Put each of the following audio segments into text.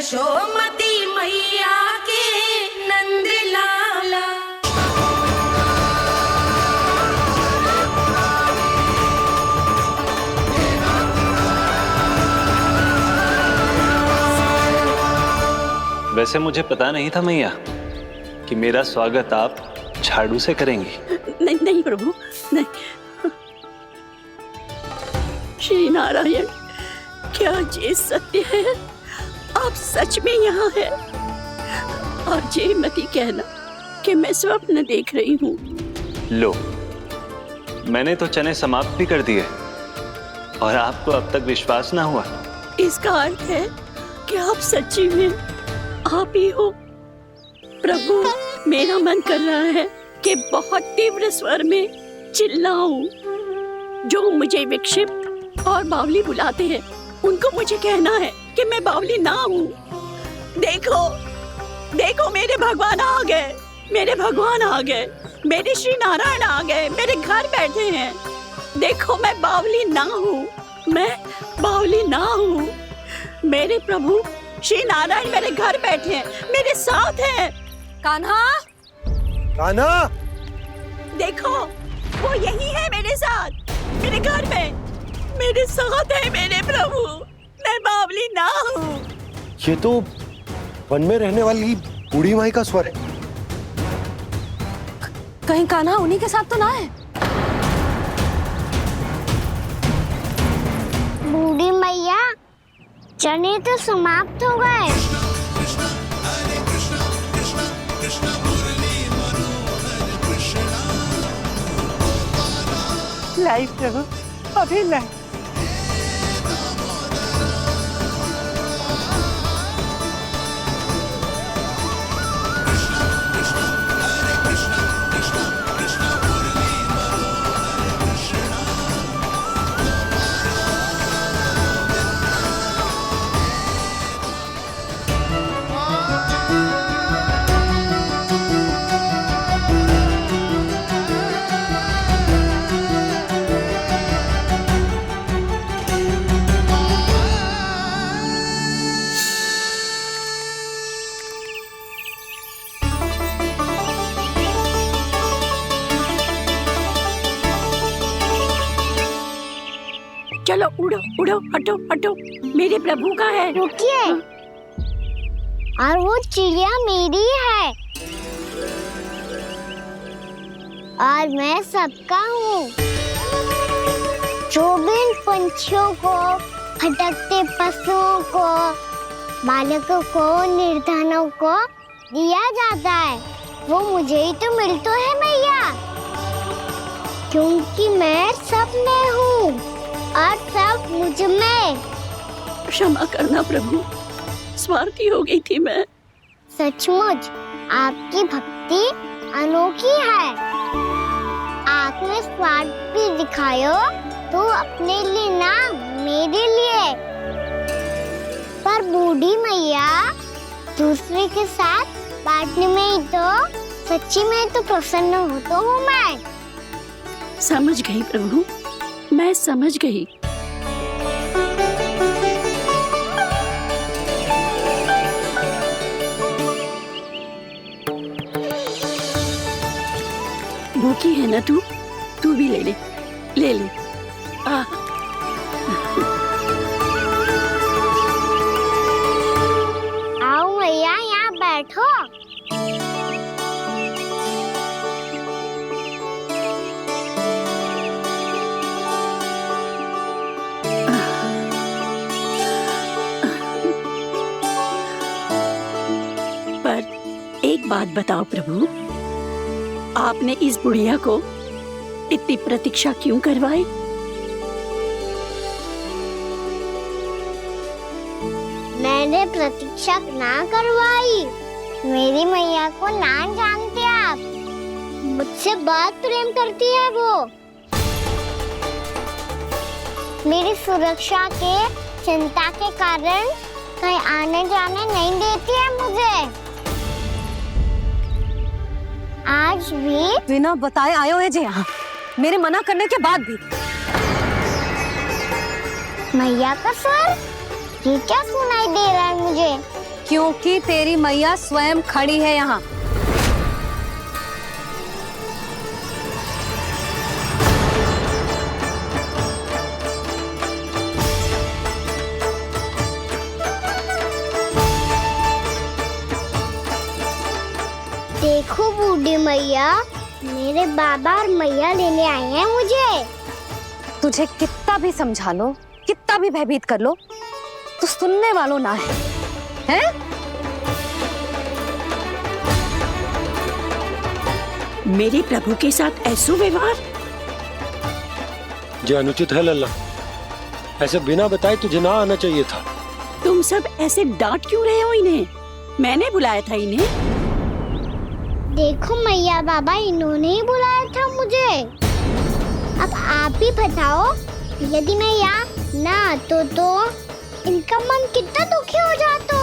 यशोमती मैया के नंद लाला। वैसे मुझे पता नहीं था मैया कि मेरा स्वागत आप झाड़ू से करेंगी। नहीं नहीं प्रभु, नहीं। श्री नारायण, क्या ये सत्य है? आप सच में यहाँ हैं? और ये मत ही कहना कि मैं स्वप्न देख रही हूँ। लो, मैंने तो चने समाप्त भी कर दिए और आपको अब तक विश्वास ना हुआ। इसका अर्थ है कि आप सच्ची में आप ही हो। प्रभु, मेरा मन कर रहा है कि बहुत तीव्र स्वर में चिल्लाऊं। जो मुझे विक्षिप्त और बावली बुलाते हैं उनको मुझे कहना है कि मैं बावली ना हूँ। देखो देखो, मेरे भगवान आ गए, मेरे भगवान आ गए, मेरे श्री नारायण आ गए, मेरे घर बैठे हैं। देखो, मैं बावली ना हूँ, मैं बावली ना हूँ। मेरे प्रभु श्री नारायण मेरे घर बैठे हैं, मेरे साथ हैं। कान्हा, कान्हा, देखो, वो यही है मेरे साथ, मेरे घर में, मेरे साथ है मेरे प्रभु। मैं बावली ना हूँ। ये तो वन में रहने वाली बूढ़ी माई का स्वर है। कहीं कान्हा उन्हीं के साथ तो ना है? बूढ़ी मैया, चने तो समाप्त हो गए। लाई प्रभु, अभी लाई। चलो उड़ो उड़ो, हटो हटो, मेरे प्रभु का है। रुकिए, और वो चिड़िया मेरी है और मैं सबका हूँ। जो भी इन पंछियों को, भटकते पशुओं को, बालकों को, निर्धनों को दिया जाता है, वो मुझे ही तो मिलता है मैया, क्योंकि मैं सब में हूँ और सब मुझ में। क्षमा करना प्रभु, स्वार्थी हो गई थी मैं। सचमुच आपकी भक्ति अनोखी है। आपने स्वार्थ भी दिखायो तो अपने लिए ना, मेरे लिए। पर बूढ़ी मैया, दूसरे के साथ बांटने में ही तो सच्ची में तो प्रसन्न होता हूँ मैं। समझ गई प्रभु, मैं समझ गई। भूखी है ना तू भी ले ले, ले ले। आओ मैया, यहाँ बैठो। एक बात बताओ प्रभु, आपने इस बुढ़िया को इतनी प्रतीक्षा क्यों करवाई? मैंने प्रतीक्षा ना करवाई। मेरी मैया को ना जानते आप, मुझसे बहुत प्रेम करती है वो। मेरी सुरक्षा के चिंता के कारण कहीं आने जाने नहीं देती है मुझे। आज भी बिना बताए आयो है जे यहाँ, मेरे मना करने के बाद भी। मैया का स्वर, ये क्या सुनाई दे रहा है मुझे? क्योंकि तेरी मैया स्वयं खड़ी है यहाँ। देखो बूढ़ी मैया, मेरे बाबा और मैया लेने आए हैं मुझे। तुझे कितना भी समझा लो, कितना भी भयभीत कर लो, तो सुनने वालों ना है, हैं? मेरे प्रभु के साथ ऐसा व्यवहार जो अनुचित है लल्ला। ऐसे बिना बताए तुझे ना आना चाहिए था। तुम सब ऐसे डांट क्यों रहे हो इन्हें? मैंने बुलाया था इन्हें। देखो मैया बाबा, इन्होंने ही बुलाया था मुझे। अब आप ही बताओ, यदि मैं यहाँ ना आतो तो इनका मन कितना दुखी हो जाता।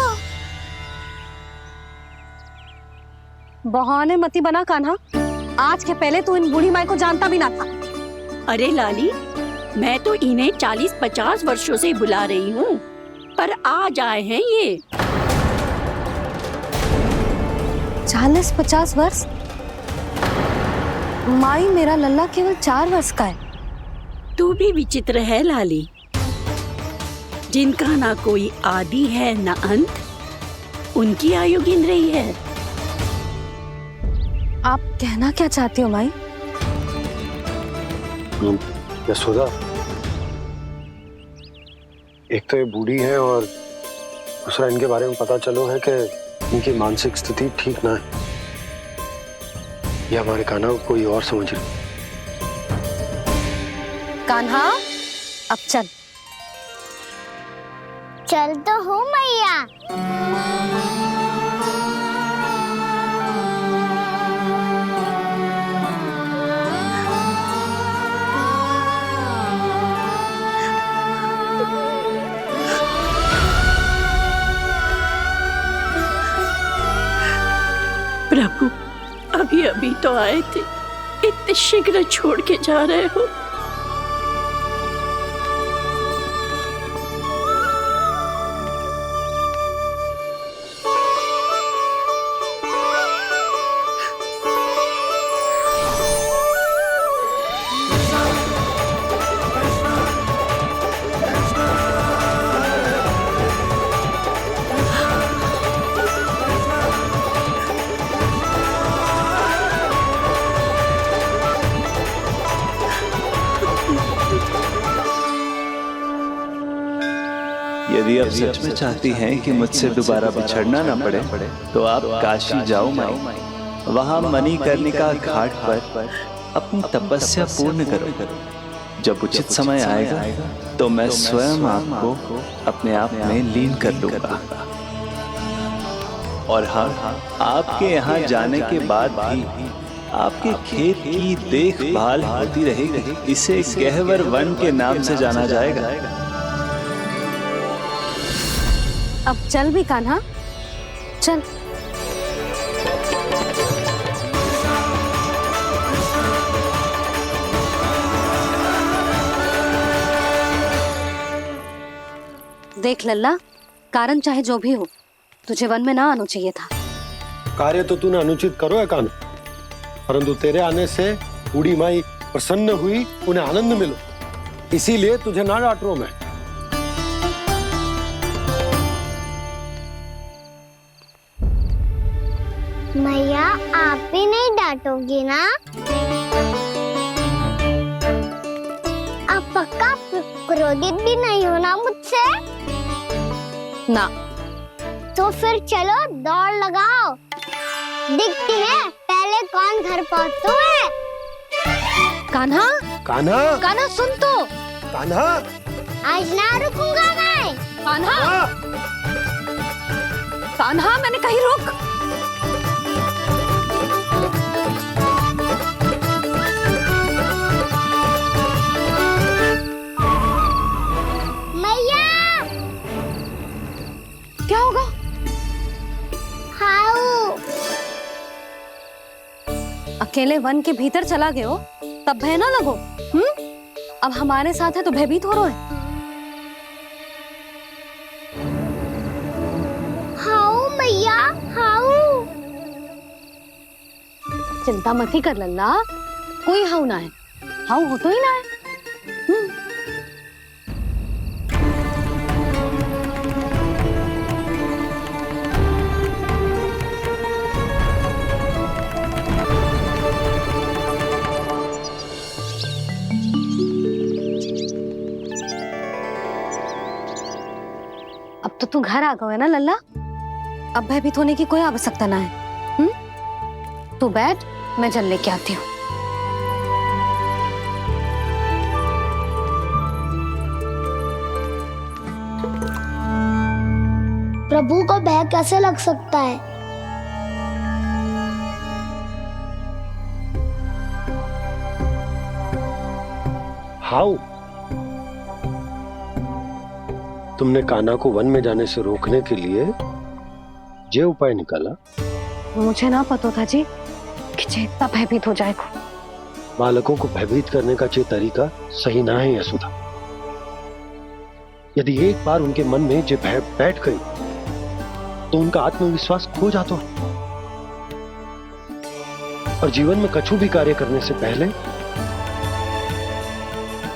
बहाने मती बना कान्हा। आज के पहले तू इन बूढ़ी माई को जानता भी ना था। अरे लाली, मैं तो इन्हें 40-50 वर्षों से बुला रही हूँ, पर आज आए हैं ये। 40-50 वर्ष? माई, मेरा लल्ला केवल 4 वर्ष का है। तू भी विचित्र है लाली, जिनका ना कोई आदि है ना अंत, उनकी आयु गिन रही है। आप कहना क्या चाहती हो माई? यशोदा, एक तो ये बूढ़ी है और दूसरा इनके बारे में पता चलो है कि इनकी मानसिक स्थिति ठीक ना है। ये हमारे कान्हा को कोई और समझ रही। कान्हा, अब चल। चल तो हूँ मैया। प्रभु, अभी अभी तो आए थे, इतने शीघ्र छोड़ के जा रहे हो? यदि आप सच में चाहती हैं कि मुझसे दोबारा बिछड़ना ना पड़े तो आप काशी जाओ माई। वहां मणिकर्णिका घाट पर अपनी तपस्या पूर्ण करो। जब उचित समय आएगा तो मैं स्वयं आपको अपने आप में लीन कर लूंगा। और हाँ, आपके यहाँ जाने के बाद भी आपके खेत की देखभाल होती रहेगी। इसे गहवर वन के नाम से जाना जाएगा। अब चल भी कान्हा, चल। देख लल्ला, कारण चाहे जो भी हो, तुझे वन में ना आना चाहिए था। कार्य तो तूने अनुचित करो है कान्हा, परंतु तेरे आने से बूढ़ी माई प्रसन्न हुई, उन्हें आनंद मिलो, इसीलिए तुझे ना डांट रहा हूं मैं। मैया, आप भी नहीं डांटोगी ना? आप पक्का क्रोधित भी नहीं हो ना मुझसे? ना। तो फिर चलो दौड़ लगाओ, दिखती है पहले कौन घर पहुंचता है। कान्हा, कान्हा, कान्हा सुन तो। कान्हा, आज ना रुकूंगा मैं। कान्हा, कान्हा, मैंने कहीं रोक। मैया, क्या होगा? हाउ अकेले वन के भीतर चला गए हो, तब भय ना लगो। अब हमारे साथ है तो भयभीत हो रहे हो। हाउ चिंता मत ही कर लल्ला, कोई हाउ ना है, हाउ हो तो ही ना है। अब तो तू घर आ गया है ना लल्ला, अब भयभीत होने की कोई आवश्यकता ना है। तू बैठ, मैं जल लेके आती हूँ। प्रभु को भय कैसे लग सकता है? हाउ? तुमने कान्हा को वन में जाने से रोकने के लिए ये उपाय निकाला? मुझे ना पता था जी कि जे इतना भयभीत हो जाएगा। बालकों को भयभीत करने का ये तरीका सही ना है यशोदा। यदि एक बार उनके मन में ये भय बैठ गई तो उनका आत्मविश्वास खो जाता है और जीवन में कछु भी कार्य करने से पहले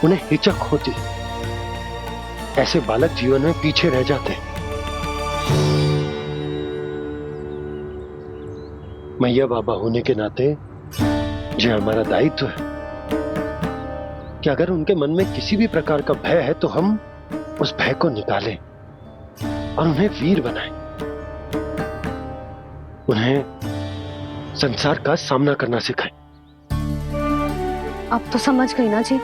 उन्हें हिचक होती। ऐसे बालक जीवन में पीछे रह जाते हैं। मैया बाबा होने के नाते यह हमारा दायित्व है कि अगर उनके मन में किसी भी प्रकार का भय है तो हम उस भय को निकालें और उन्हें वीर बनाएं, उन्हें संसार का सामना करना सिखाएं। अब तो समझ गई ना जी,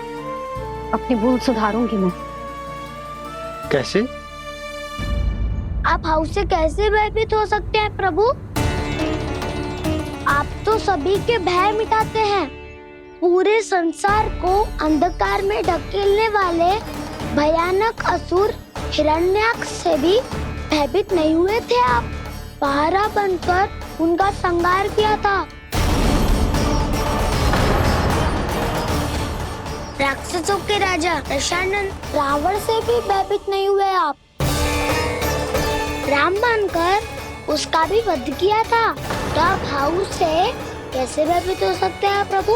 अपनी भूल सुधारूंगी मैं। कैसे? आप हाउ से कैसे भयभीत हो सकते हैं प्रभु? आप तो सभी के भय मिटाते हैं। पूरे संसार को अंधकार में ढकेलने वाले भयानक असुर हिरण्याक्ष से भी भयभीत नहीं हुए थे आप। पहरा बनकर उनका संहार किया था। राक्षसों के राजा दशानन रावण से भी भयभीत नहीं हुए आप। राम बनकर उसका भी वध किया था। तो आप हाउ से कैसे भयभीत हो सकते हैं प्रभु?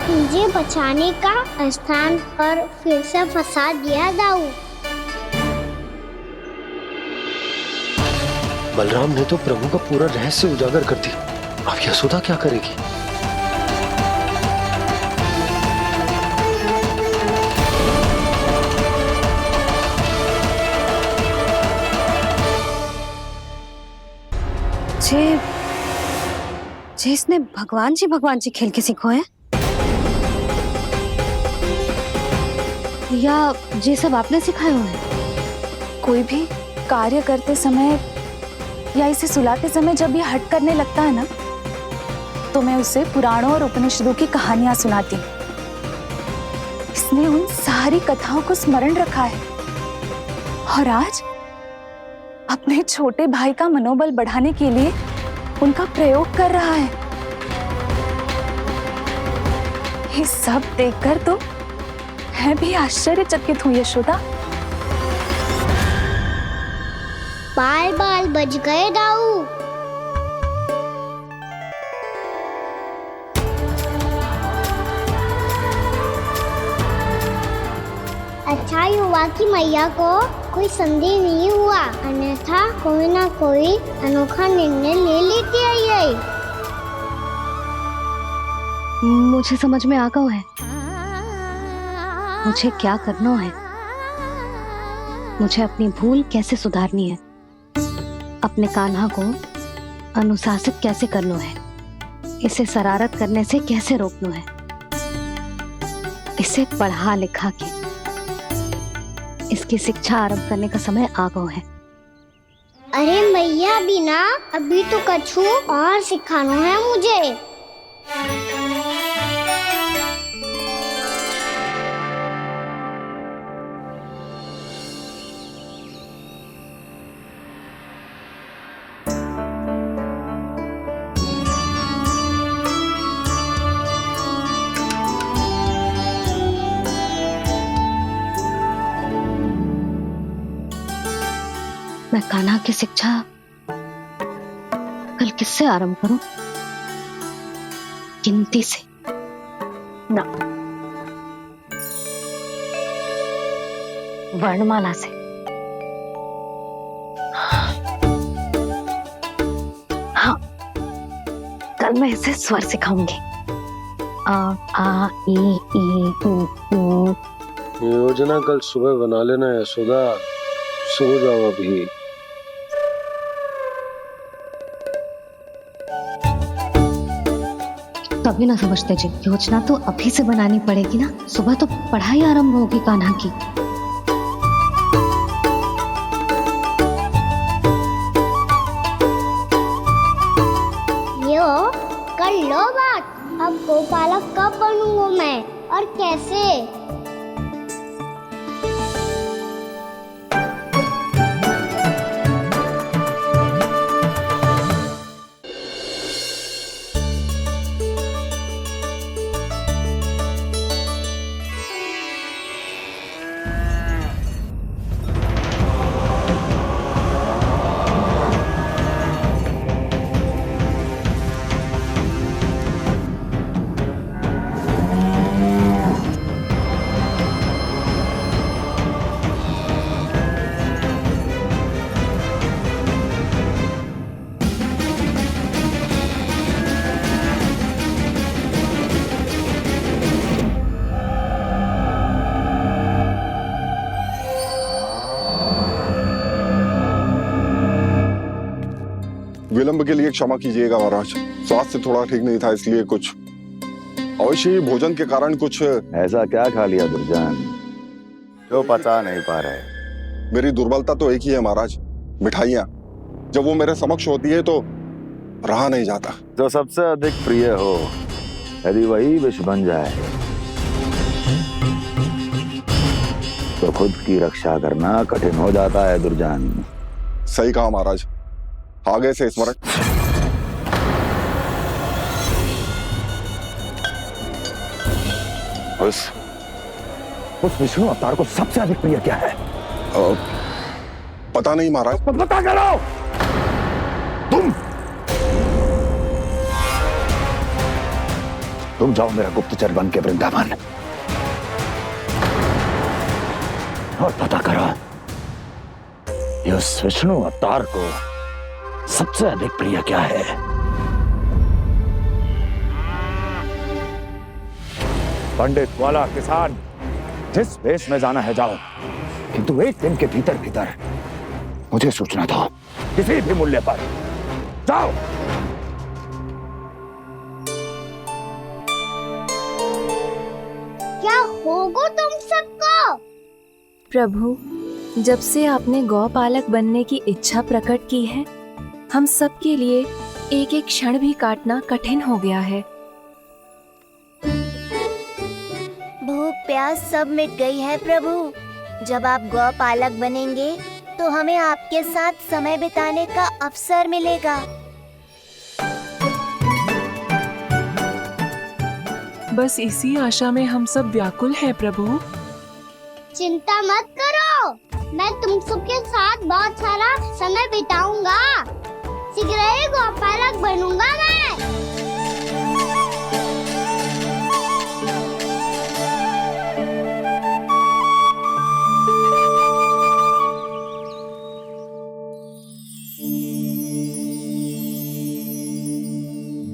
मुझे बचाने का स्थान पर फिर से फंसा दिया दाऊ। बलराम ने तो प्रभु का पूरा रहस्य उजागर कर दिया। अब यशोदा क्या करेगी? जे इसने भगवान जी खेल के सीखो है, या ये सब आपने सिखाए हुए हैं? कोई भी कार्य करते समय या इसे सुलाते समय जब ये हट करने लगता है ना, तो मैं उसे पुराणों और उपनिषदों की कहानियां सुनाती हूँ। इसने उन सारी कथाओं को स्मरण रखा है और आज अपने छोटे भाई का मनोबल बढ़ाने के लिए उनका प्रयोग कर रहा है। ये सब देखकर तो मैं भी आश्चर्यचकित हूँ यशोदा। बाल बाल बज गए दाऊ। अच्छा हुआ कि मैया को कोई संदेह नहीं हुआ, अन्यथा कोई ना कोई अनोखा निर्णय ले लेती है ये। मुझे समझ में आ गया है मुझे क्या करना है। मुझे अपनी भूल कैसे सुधारनी है, अपने कान्हा को अनुशासित कैसे करना है, इसे शरारत करने से कैसे रोकना है, इसे पढ़ा लिखा के इसकी शिक्षा आरंभ करने का समय आ गया है। अरे मैया बिना अभी तो कछु और सिखाना है मुझे। मैं कान्हा की शिक्षा कल किससे आरंभ करूं? गिनती से ना, वर्णमाला से। हाँ, कल मैं इसे स्वर सिखाऊंगी। आ आ ई ऊ। योजना कल सुबह बना लेना यशोदा, सो जाओ अभी। तभी ना समझते जी, योजना तो अभी से बनानी पड़ेगी ना, सुबह तो पढ़ाई आरंभ होगी कान्हा की। यो कर लो बात, अब गोपालक कब बनूंगा मैं और कैसे? विलंब के लिए क्षमा कीजिएगा महाराज, स्वास्थ्य थोड़ा ठीक नहीं था इसलिए कुछ अवश्य ही भोजन के कारण कुछ। ऐसा क्या खा लिया दुर्जन जो पचा नहीं पा रहे? मेरी दुर्बलता तो एक ही है महाराज, मिठाइयाँ। जब वो मेरे समक्ष होती है तो रहा नहीं जाता। जो सबसे अधिक प्रिय हो, यदि वही विष बन जाए तो खुद की रक्षा करना कठिन हो जाता है दुर्जन। सही कहा महाराज, आगे से स्मरण। उस विष्णु अवतार को सबसे अधिक प्रिय क्या है? पता नहीं महाराज। पता करो। तुम जाओ मेरा गुप्तचर बन के वृंदावन और पता करो इस विष्णु अवतार को सबसे अधिक प्रिय क्या है। पंडित वाला किसान, जिस वेश में जाना है जाओ, किंतु एक दिन के भीतर भीतर मुझे सूचना दो, किसी भी मूल्य पर जाओ। क्या होगा तुम सबको? प्रभु, जब से आपने गौपालक बनने की इच्छा प्रकट की है, हम सब के लिए एक एक क्षण भी काटना कठिन हो गया है। भूख प्यास सब मिट गई है प्रभु। जब आप गौपालक बनेंगे तो हमें आपके साथ समय बिताने का अवसर मिलेगा। बस इसी आशा में हम सब व्याकुल हैं प्रभु। चिंता मत करो, मैं तुम सबके साथ बहुत सारा समय बिताऊंगा। शीघ्र ही गोपालक बनूंगा मैं।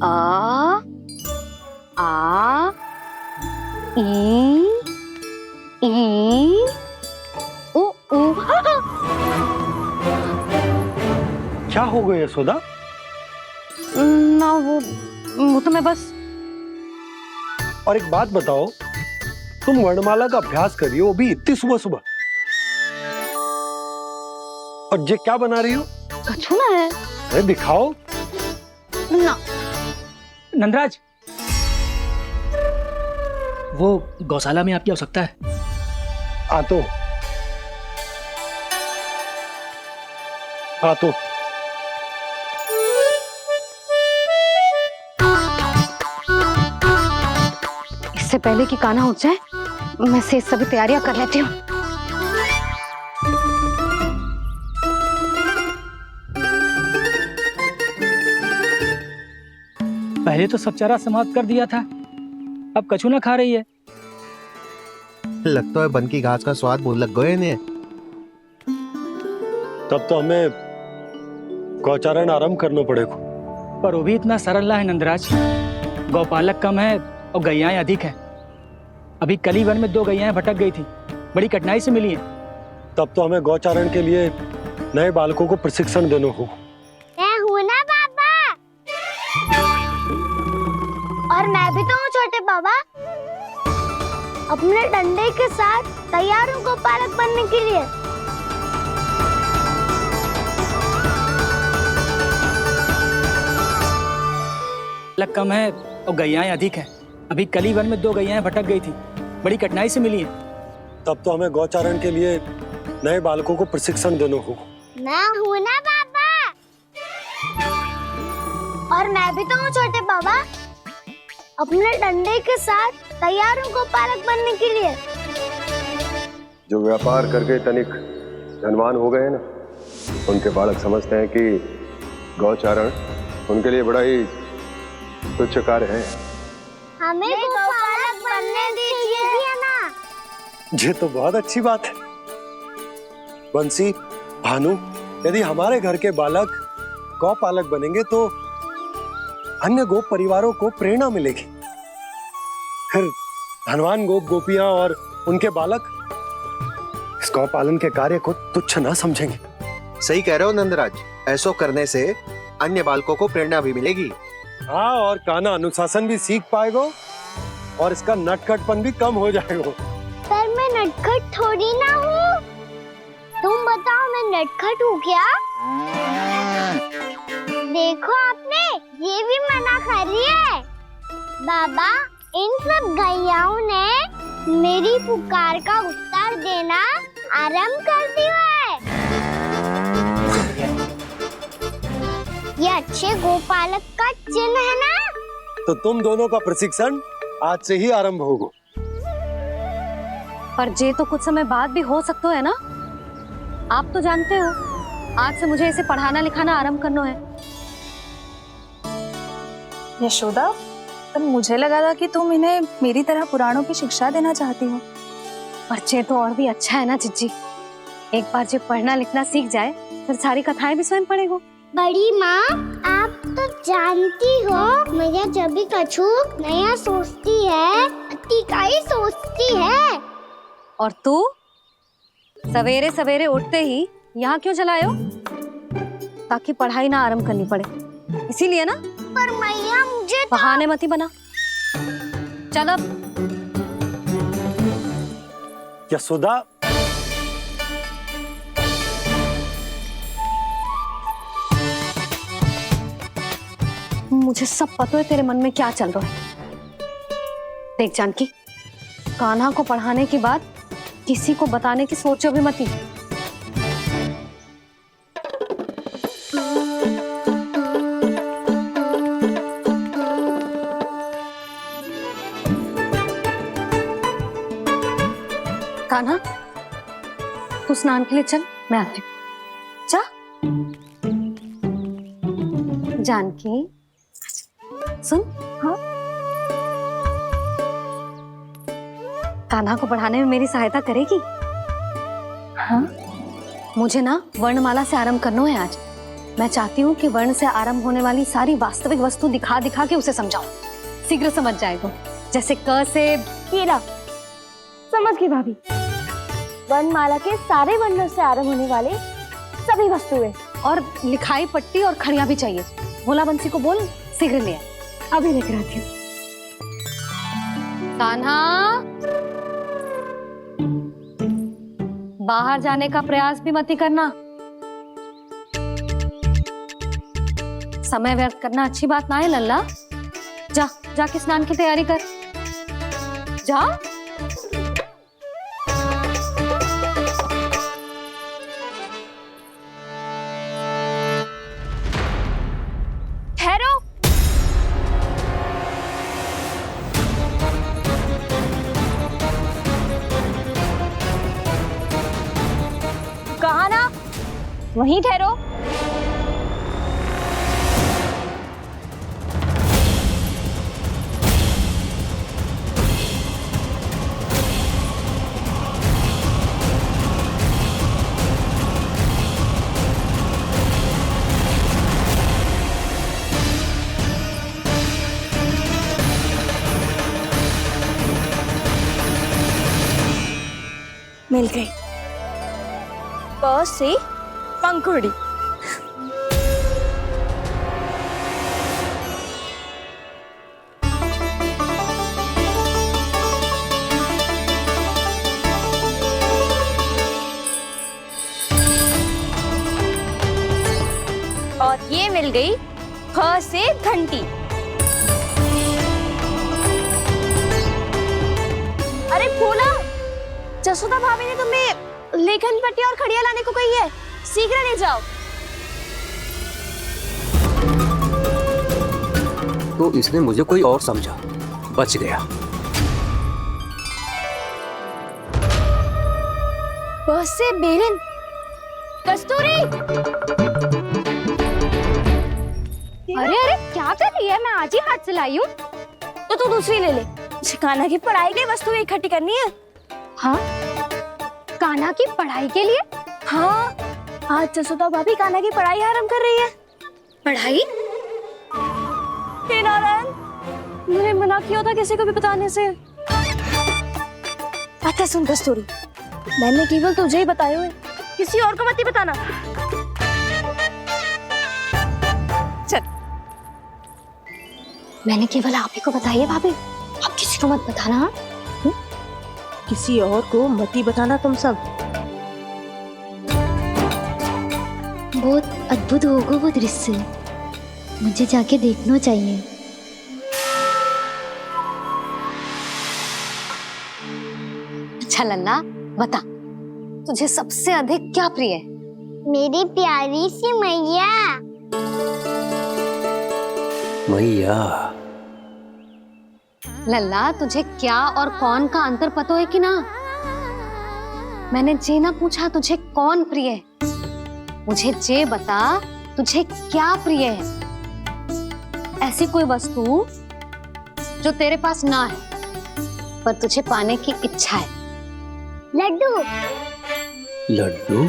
आ आ ई ओ ओ। क्या हो गया यशोदा? ना वो तो मैं बस। और एक बात बताओ, तुम वर्णमाला का अभ्यास कर रही हो, वो भी इतनी सुबह सुबह, और ये क्या बना रही हो? छूना है। अरे दिखाओ ना। नंदराज, वो गौशाला में आपकी आवश्यकता है। आ तो इससे पहले कि कान्हा उठ जाए, मैं से सभी तैयारियां कर लेती हूँ। पहले तो सब चारा समाप्त कर दिया था, अब कछु ना खा रही है। लगता है बन की घास का स्वाद भूल लग गए इन्हें। तब तो हमें गौचारण आरंभ करना पड़ेगा। पर वो भी इतना सरल है नंदराज, गौपालक कम है और गैयाएं अधिक है। अभी कली वन में 2 गैयाएं भटक गई थी, बड़ी कठिनाई से मिली है। तब तो हमें गौचारण के लिए नए बालकों को प्रशिक्षण देना होगा। मैं हूँ ना बाबा, और मैं भी तो हूँ छोटे बाबा। अपने डंडे के साथ तैयार हूँ गौपालक बनने के लिए। लग कम है और गैयाएं अधिक है। अभी कली वन में 2 गैयाएं भटक गई थी, बड़ी कठिनाई से मिली है। तब तो हमें गौचारण के लिए नए बालकों को प्रशिक्षण देना होगा। मैं हूँ ना बाबा, और मैं भी तो हूँ छोटे बाबा। अपने डंडे के साथ तैयार हूँ गौपालक बनने के लिए। जो व्यापार करके तनिक धनवान हो गए ना, उनके बालक समझते हैं कि गौचारण उनके लिए बड़ा ही तुच्छ कार्य है। हमें गौपालक बनने दीजिए ना। ये तो बहुत अच्छी बात है। बंसी, भानु, यदि हमारे घर के बालक गौपालक बनेंगे तो अन्य गोप परिवारों को प्रेरणा मिलेगी। फिर धनवान गोप गोपियां और उनके बालक इस गौपालन के कार्य को तुच्छ ना समझेंगे। सही कह रहे हो नंदराज, ऐसा करने से अन्य बालकों को प्रेरणा भी मिलेगी। हाँ, और कान्हा अनुशासन भी सीख पाएगा और इसका नटखटपन भी कम हो जाएगा। पर मैं नटखट थोड़ी ना हूँ। तुम बताओ, मैं नटखट हूँ क्या? देखो आपने ये भी मना कर रही है। बाबा, इन सब गैयाओं ने मेरी पुकार का उत्तर देना आरंभ कर दिया है। ये अच्छे गोपालक का चिन्ह है ना? तो तुम दोनों का प्रशिक्षण आज से ही आरंभ होगा। पर जे तो कुछ समय बाद भी हो सकता है ना। आप तो जानते हो, आज से मुझे इसे पढ़ाना लिखाना आरंभ करना है। यशोदा, पर मुझे लगा था कि तुम इन्हें मेरी तरह पुराणों की शिक्षा देना चाहती हो। पर जे तो और भी अच्छा है ना जिज्जी। एक बार जब पढ़ना लिखना सीख जाए फिर सारी कथाएं भी स्वयं पढ़ेगो। बड़ी माँ, आप तो जानती हो मैया जब भी कछु नया सोचती है, अतिका ही सोचती है। और तू सवेरे सवेरे उठते ही यहाँ क्यों चलाए हो? ताकि पढ़ाई ना आरंभ करनी पड़े, इसीलिए ना। पर मैया मुझे बहाने मत ही बना। चल अब। यशोदा, मुझे सब पता है तेरे मन में क्या चल रहा है। देख जानकी, कान्हा को पढ़ाने के बाद किसी को बताने की सोचो भी मत ही। कान्हा, तू स्नान के लिए चल, मैं आती हूँ। जा। जानकी, सुन। हाँ? कान्हा को पढ़ाने में मेरी सहायता करेगी? हाँ? मुझे ना वर्णमाला से आरंभ करना है आज। मैं चाहती हूँ कि वर्ण से आरंभ होने वाली सारी वास्तविक वस्तु दिखा दिखा के उसे समझाऊं। शीघ्र समझ जाएगा। जैसे क से कीड़ा। समझ गई भाभी। वर्णमाला के सारे वर्णों से आरंभ होने वाले सभी वस्तुएं, और लिखाई पट्टी और खड़िया भी चाहिए। भोला बंसी को बोल शीघ्र ले आए। अभी लेकर आती हूँ। कान्हा, बाहर जाने का प्रयास भी मत ही करना। समय व्यर्थ करना अच्छी बात ना है लल्ला। जा, जाके स्नान की तैयारी कर। जा। ठहरो। कहा ना, वहीं ठहरो। मिल गई। प से पंखुड़ी। और ये मिल गई ख से घंटी। अरे भोला, जसोदा भाभी ने तुम्हें लेखन पट्टी और खड़िया लाने को कही है, शीघ्र ले जाओ। तो इसने मुझे कोई और समझा, बच गया। बस से बेलन। कस्तूरी, अरे अरे क्या कर रही है? मैं आज ही हाथ से लाई हूँ। तो तू दूसरी ले ले। कान्हा की पढ़ाई के लिए वस्तु इकट्ठी करनी है। हाँ, कान्हा की पढ़ाई के लिए? हाँ, आज जसोदा भाभी कान्हा की पढ़ाई आरंभ कर रही है। पढ़ाई? हे नारायण, मैंने मना किया था किसी को भी बताने से। अच्छा सुन कस्तूरी, मैंने केवल तुझे ही बताए हुए, किसी और को मत ही बताना। चल, मैंने केवल आप ही को बताई है भाभी, आप किसी को मत बताना। किसी और को मत ही बताना तुम सब। बहुत अद्भुत होगा वो दृश्य, मुझे जाके देखना चाहिए। अच्छा लल्ला, बता तुझे सबसे अधिक क्या प्रिय है? मेरी प्यारी सी मैया। मैया, लल्ला, तुझे क्या और कौन का अंतर पता है कि ना? मैंने जे ना पूछा तुझे कौन प्रिय है, मुझे जे बता तुझे क्या प्रिय है। ऐसी कोई वस्तु जो तेरे पास ना है पर तुझे पाने की इच्छा है। लड्डू। लड्डू?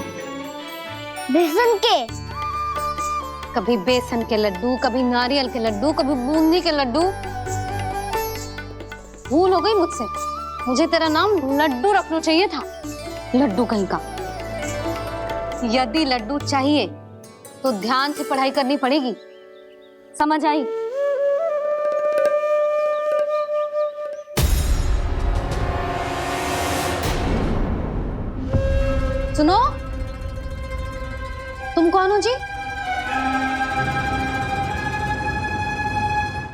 बेसन के। कभी बेसन के लड्डू, कभी नारियल के लड्डू, कभी बूंदी के लड्डू। भूल हो गई मुझसे, मुझे तेरा नाम लड्डू रखना चाहिए था। लड्डू कहीं का। यदि लड्डू चाहिए तो ध्यान से पढ़ाई करनी पड़ेगी, समझ आई? सुनो, तुम कौन हो जी?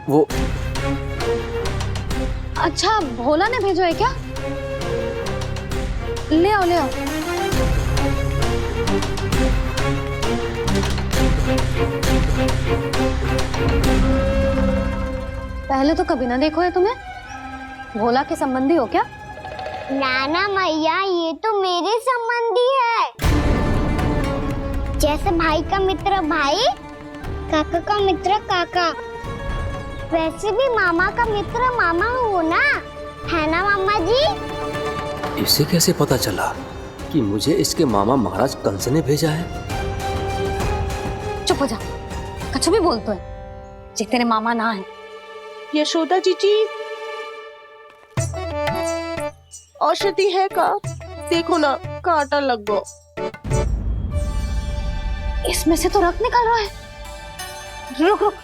वो अच्छा, भोला ने भेजो है क्या? ले आओ, ले आओ। पहले तो कभी ना देखो है तुम्हें। भोला के संबंधी हो क्या? नाना मैया, ये तो मेरे संबंधी है। जैसे भाई का मित्र भाई, काका का मित्र काका, वैसे भी मामा का मित्र मामा हो ना, है ना मामा जी? इसे कैसे पता चला कि मुझे इसके मामा महाराज कंस ने भेजा है? चुप हो जा, कछु भी बोलते है, जे तेरे मामा ना है। यशोदा जीजी, औषधि है का? देखो ना, कांटा लग गो। इसमें से तो रक्त निकल रहा है। रुक रुक,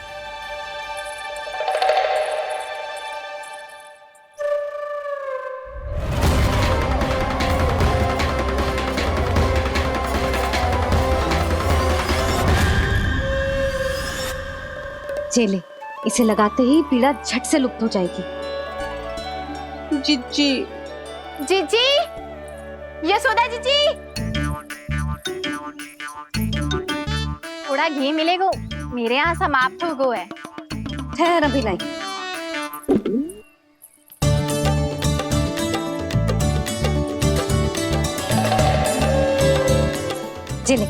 चले, इसे लगाते ही पीड़ा झट से लुप्त हो जाएगी। जीजी, जीजी, यशोदा जीजी, थोड़ा घी मिलेगा? मेरे यहाँ समाप्त हो गया है। ठहर, अभी लाई। चले।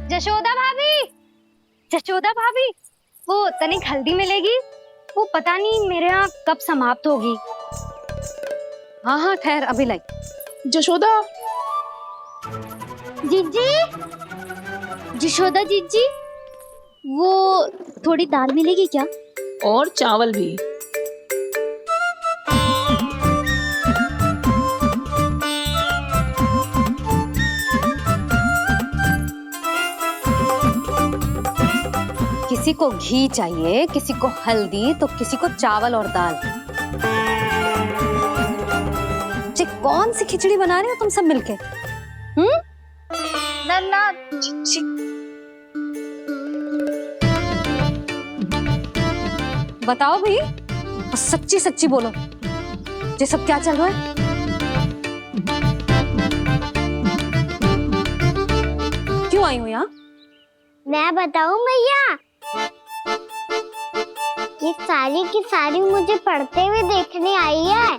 जशोदा भाभी, जशोदा भाभी, वो तनिक हल्दी मिलेगी? वो पता नहीं मेरे यहाँ कब समाप्त होगी। हाँ हाँ, ठहर, अभी लाई। जशोदा, जीजी, जशोदा जीजी, वो थोड़ी दाल मिलेगी क्या? और चावल भी। किसी को घी चाहिए, किसी को हल्दी, तो किसी को चावल और दाल। जी कौन सी खिचड़ी बना रहे हो तुम सब मिलके? नन्ना बताओ भाई, सच्ची सच्ची बोलो, ये सब क्या चल रहा है? क्यों आई हो यहाँ? मैं बताऊं भैया, ये सारी की सारी मुझे पढ़ते हुए देखने आई है।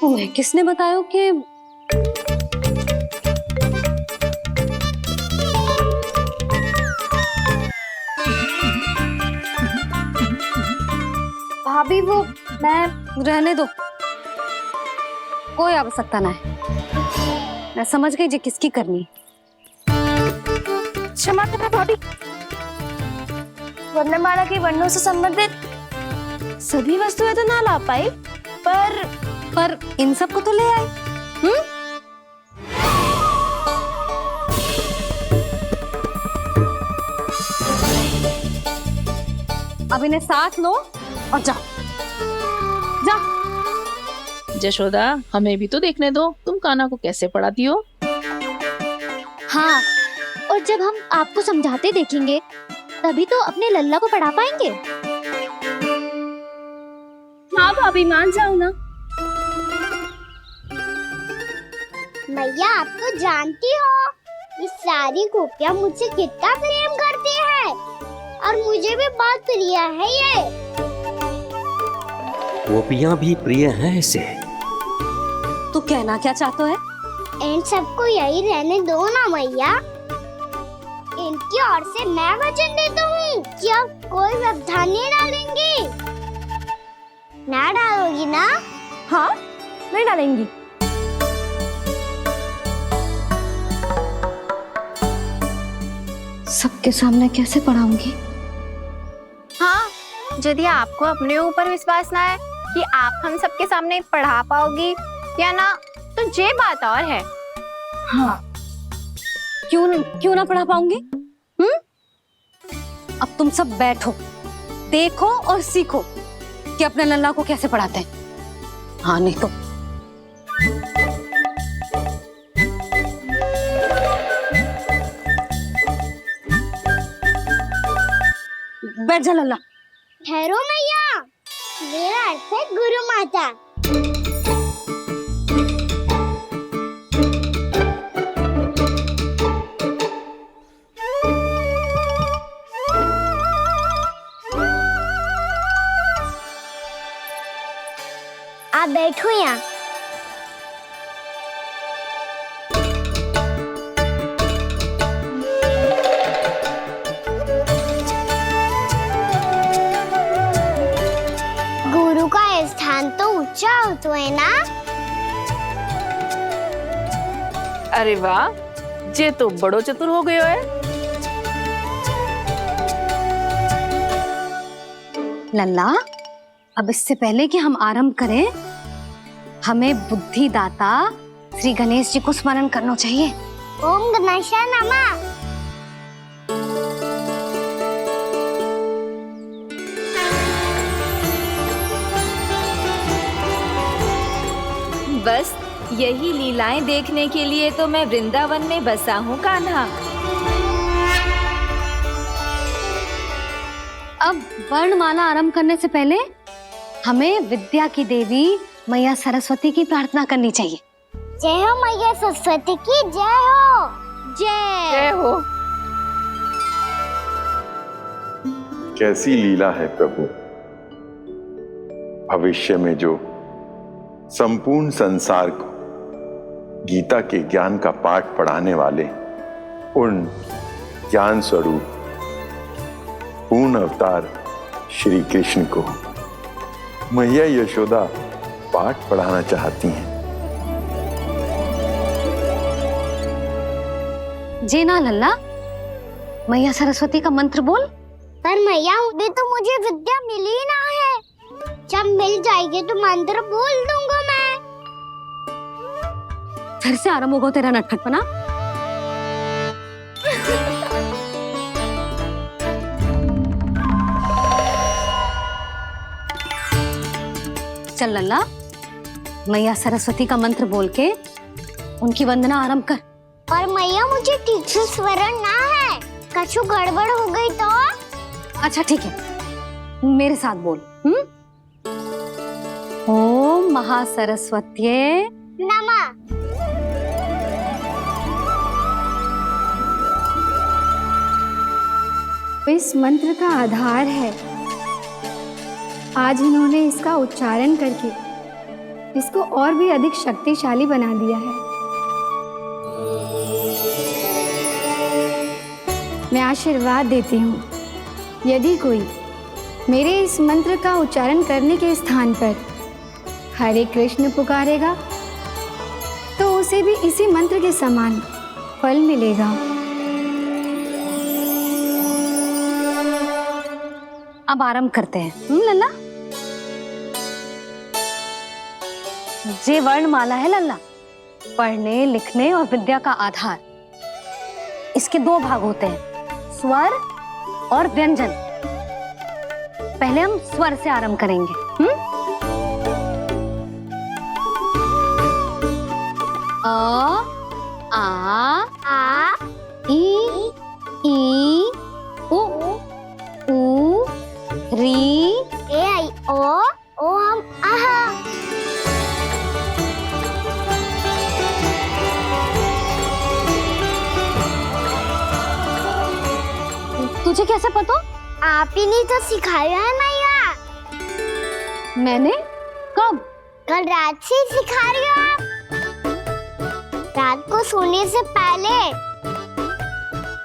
तुम्हें किसने बताया कि भाभी? वो मैं रहने दो, कोई आवश्यकता ना है। मैं समझ गई जी किसकी करनी। क्षमा करना भाभी, वर्णमाला के वर्णों से संबंधित सभी वस्तुएं तो ना ला पाई, पर इन सब को तो ले आए। अब इन्हें साथ लो और जाओ। जशोदा, हमें भी तो देखने दो तुम कान्हा को कैसे पढ़ाती हो। हाँ, और जब हम आपको समझाते देखेंगे तभी तो अपने लल्ला को पढ़ा पाएंगे। हाँ भाभी, मान जाओ ना। मैया, आप तो जानती हो ये सारी गोपियाँ मुझसे कितना प्रेम करती है, और मुझे भी बहुत प्रिय है ये। गोपियाँ भी प्रिय हैं इसे। तू कहना क्या चाहता है? इन सबको यही रहने दो ना मैया। इनकी ओर से मैं वचन देता हूँ कि अब कोई व्यवधान नहीं डालेंगी। ना डालोगी ना? हाँ, नहीं डालेंगी। सबके सामने कैसे पढ़ाऊंगी? हाँ, यदि आपको अपने ऊपर विश्वास ना है कि आप हम सबके सामने पढ़ा पाओगी या ना, तो ये बात और है। हाँ, क्यों ना पढ़ा पाऊंगी? अब तुम सब बैठो, देखो और सीखो कि अपने लल्ला को कैसे पढ़ाते हैं। हाँ, नहीं तो बैठ जा लल्ला। ठहरो मैया, मेरा अर्थ है गुरु माता। आप बैठो यहाँ। गुरु का स्थान तो ऊंचा होता है ना? अरे वाह, जे तो बड़ो चतुर हो गयो है। लल्ला, अब इससे पहले कि हम आरंभ करें, हमें बुद्धिदाता श्री गणेश जी को स्मरण करना चाहिए। ओम गणेशाय नमः। बस यही लीलाएं देखने के लिए तो मैं वृंदावन में बसा हूँ कान्हा। अब वर्णमाला आरंभ करने से पहले हमें विद्या की देवी मैया सरस्वती की प्रार्थना करनी चाहिए। जय हो मैया सरस्वती की, जय हो। जय हो। कैसी लीला है प्रभु। भविष्य में जो संपूर्ण संसार को गीता के ज्ञान का पाठ पढ़ाने वाले उन ज्ञान स्वरूप पूर्ण अवतार श्री कृष्ण को मैया यशोदा पाठ पढ़ाना चाहती हैं। जी ना लल्ला, मैया सरस्वती का मंत्र बोल। पर मैया, अभी तो मुझे विद्या मिली ना है। जब मिल जाएगी तो मंत्र बोल दूंगा मैं। फिर से आरंभ होगा तेरा नटखटपना। चल लल्ला, मैया सरस्वती का मंत्र बोल के उनकी वंदना आरंभ कर। पर मैया मुझे ठीक से स्मरण ना है, कछु गड़बड़ हो गई तो? अच्छा ठीक है, मेरे साथ बोल। ओम महासरस्वत्ये नमः। इस मंत्र का आधार है। आज इन्होंने इसका उच्चारण करके इसको और भी अधिक शक्तिशाली बना दिया है। मैं आशीर्वाद देती हूँ, यदि कोई मेरे इस मंत्र का उच्चारण करने के स्थान पर हरे कृष्ण पुकारेगा तो उसे भी इसी मंत्र के समान फल मिलेगा। अब आरंभ करते हैं। लल्ला, जे वर्णमाला है लल्ला, पढ़ने लिखने और विद्या का आधार। इसके दो भाग होते हैं, स्वर और व्यंजन। पहले हम स्वर से आरंभ करेंगे। अ, आ, ई, उ, री, ए आई ओ हम आहा। तुझे कैसे पता? आप ही ने तो सिखाया है मैया। मैंने? कब? कल रात से सिखा रही हो आप। रात को सोने से पहले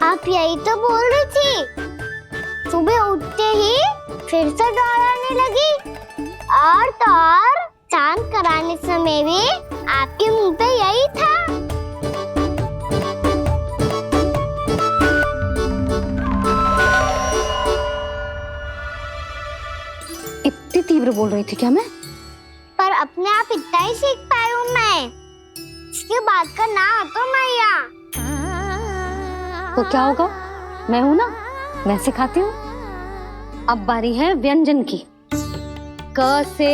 आप यही तो बोल रही थी। सुबह उठते ही फिर से दोहराने लगी, और तो और चांद कराने समय भी आपके मुंह पे यही था। इतनी तीव्र बोल रही थी क्या मैं? पर अपने आप इतना ही सीख पाई हूँ मैं। इसके बाद का ना तो मैया। तो क्या होगा? मैं हूं ना, मैं सिखाती हूँ। अब बारी है व्यंजन की। क से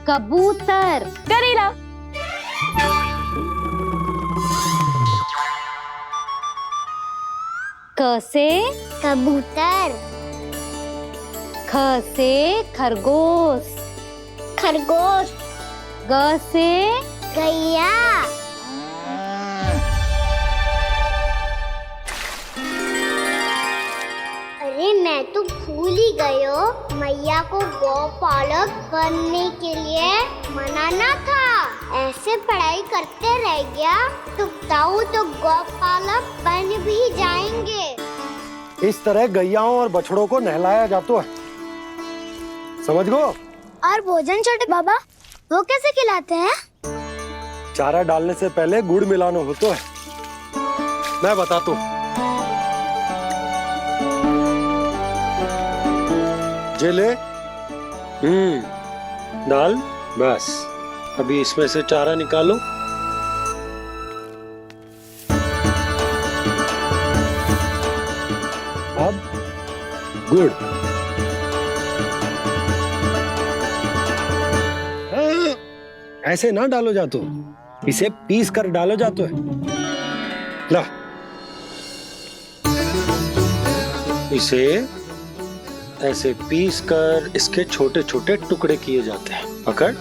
कबूतर। करेला। क से कबूतर। ख से खरगोश। खरगोश। ग से गैया। अरे मैं तो भूल ही गई हूँ, मैया को गौपालक बनने के लिए मनाना था। ऐसे पढ़ाई करते रह गया तो ताऊ तो गौपालक बन भी जाएंगे। इस तरह गैयाओं और बछड़ों को नहलाया जाता है, समझ गो? और भोजन छोटे बाबा, वो कैसे खिलाते हैं? चारा डालने से पहले गुड़ मिलाना होता है। मैं बताता हूँ। जे ले, डाल, बस। अभी इसमें से चारा निकालो। अब गुड़। ऐसे ना डालो जातो, इसे पीस कर डालो जातो है। ला, इसे ऐसे पीस कर इसके छोटे छोटे टुकड़े किए जाते हैं। पकड़।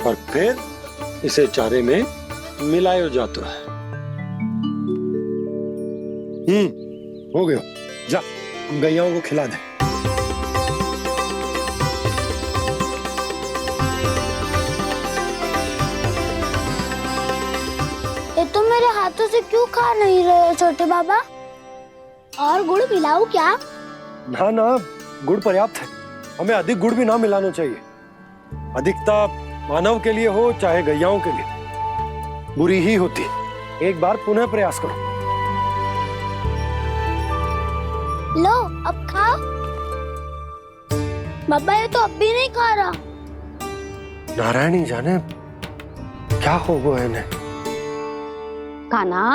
और फिर इसे चारे में मिलाया जाता है। हो गया। जा, गैयाओं को खिला दे। ये तो मेरे हाथों से क्यों खा नहीं रहे हो छोटे बाबा? और गुड़ मिलाऊं क्या? ना ना, गुड़ पर्याप्त है। हमें अधिक गुड़ भी ना मिलाना चाहिए। अधिकता मानव के लिए हो चाहे गैयाओं के लिए बुरी ही होती। एक बार पुनः प्रयास करो। लो, अब खाओ। बाबा ये तो अब भी नहीं खा रहा। नारायणी जाने क्या हो गया है इन्हें? कान्हा,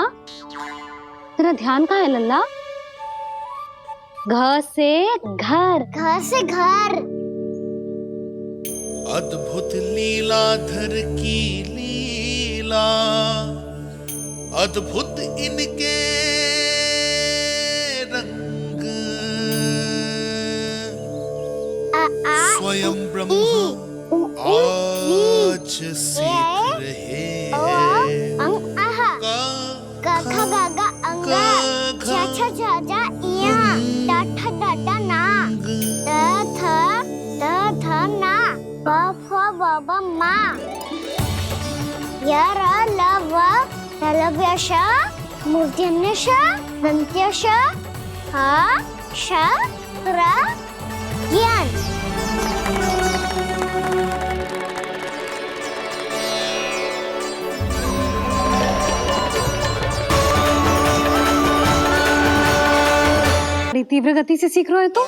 तेरा ध्यान कहाँ है लल्ला? घर से घर, घर से घर। अद्भुत लीलाधर की लीला, अद्भुत इनके रंग, स्वयं ब्रह्मा आज सीख रहे हैं। गा गा गा अंगा, छा छा छा जा इया, डा ठा डा डा ना, दा थ ना, ब फ ब ब मा, य र ल व लव्य श, मूर्धन्य श, दन्त्य श, ह श र ज्ञान। बड़ी तीव्र गति से सीख रहे हो तो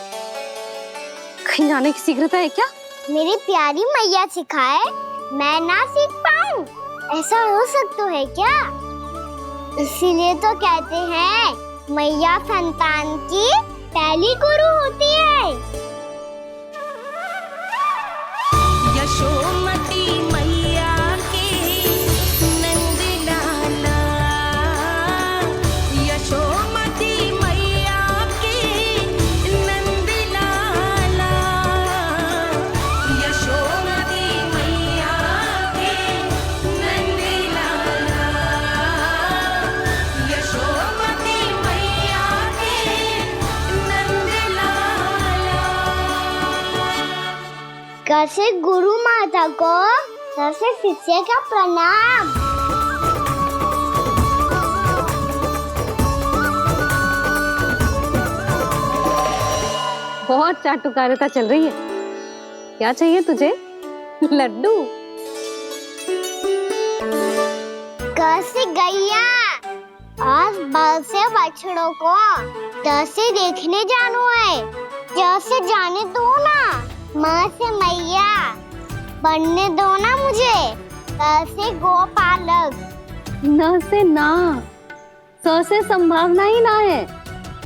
कहीं जाने की शीघ्रता है क्या? मेरी प्यारी मैया सिखाए, मैं ना सीख पाऊं, ऐसा हो सकता है क्या? इसीलिए तो कहते हैं मैया संतान की पहली गुरु होती है। यशोमती मैया की नंद लाला, यशोमती मैया की नंद लाला, यशोमती मैया की नंद लाला, यशोमती मैया की नंद लाला। कैसे गुरु माता को, कैसे शिष्य का प्रणाम। बहुत चाटुकारिता चल रही है। क्या चाहिए तुझे? लड्डू? कैसे गैया आज बल से बछड़ों को कैसे देखने जानो है, जैसे जाने दो ना, माँ से मैया बनने दो ना मुझे, कैसे गोपालक। न से ना, स से संभावना ही ना है।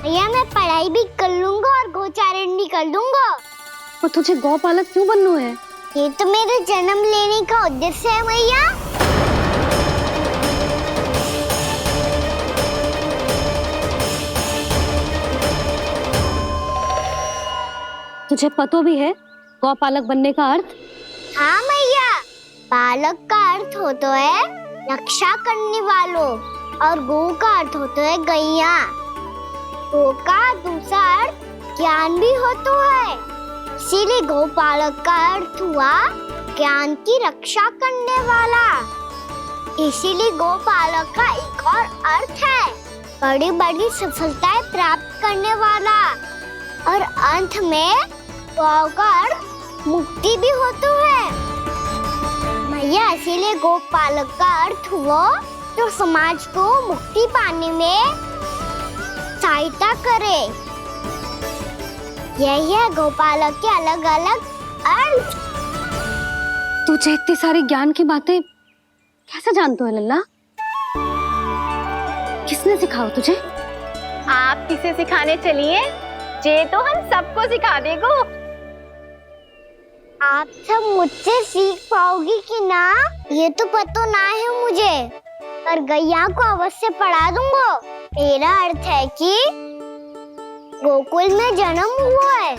भैया मैं पढ़ाई भी कर लूंगा और गोचारण भी कर दूंगा। और तुझे गौपालक क्यों बनना है? ये तो मेरे जन्म लेने का उद्देश्य है भैया। तुझे पता भी है गौपालक बनने का अर्थ? हाँ मैया, पालक का अर्थ होता है रक्षा करने वालों, और गो का अर्थ होता है गैया। गो का दूसरा अर्थ ज्ञान भी होता है, इसीलिए गोपालक का अर्थ हुआ ज्ञान की रक्षा करने वाला। इसीलिए गोपालक का एक और अर्थ है बड़ी बड़ी सफलताएं प्राप्त करने वाला, और अंत में गौ का अर्थ मुक्ति भी होता है। मैया इसीलिए गोपालक का अर्थ हुआ जो समाज को मुक्ति पाने में सहायता करे। यही है गोपालक के अलग अलग अर्थ। तुझे इतनी सारी ज्ञान की बातें कैसे जानते हो लल्ला? किसने सिखाओ तुझे? आप किसे सिखाने चलिए, जे तो हम सबको सिखा देगो। आप सब मुझसे सीख पाओगी कि ना ये तो पता ना है मुझे, पर गैया को अवश्य पढ़ा दूंगा। मेरा अर्थ है कि गोकुल में जन्म हुआ है,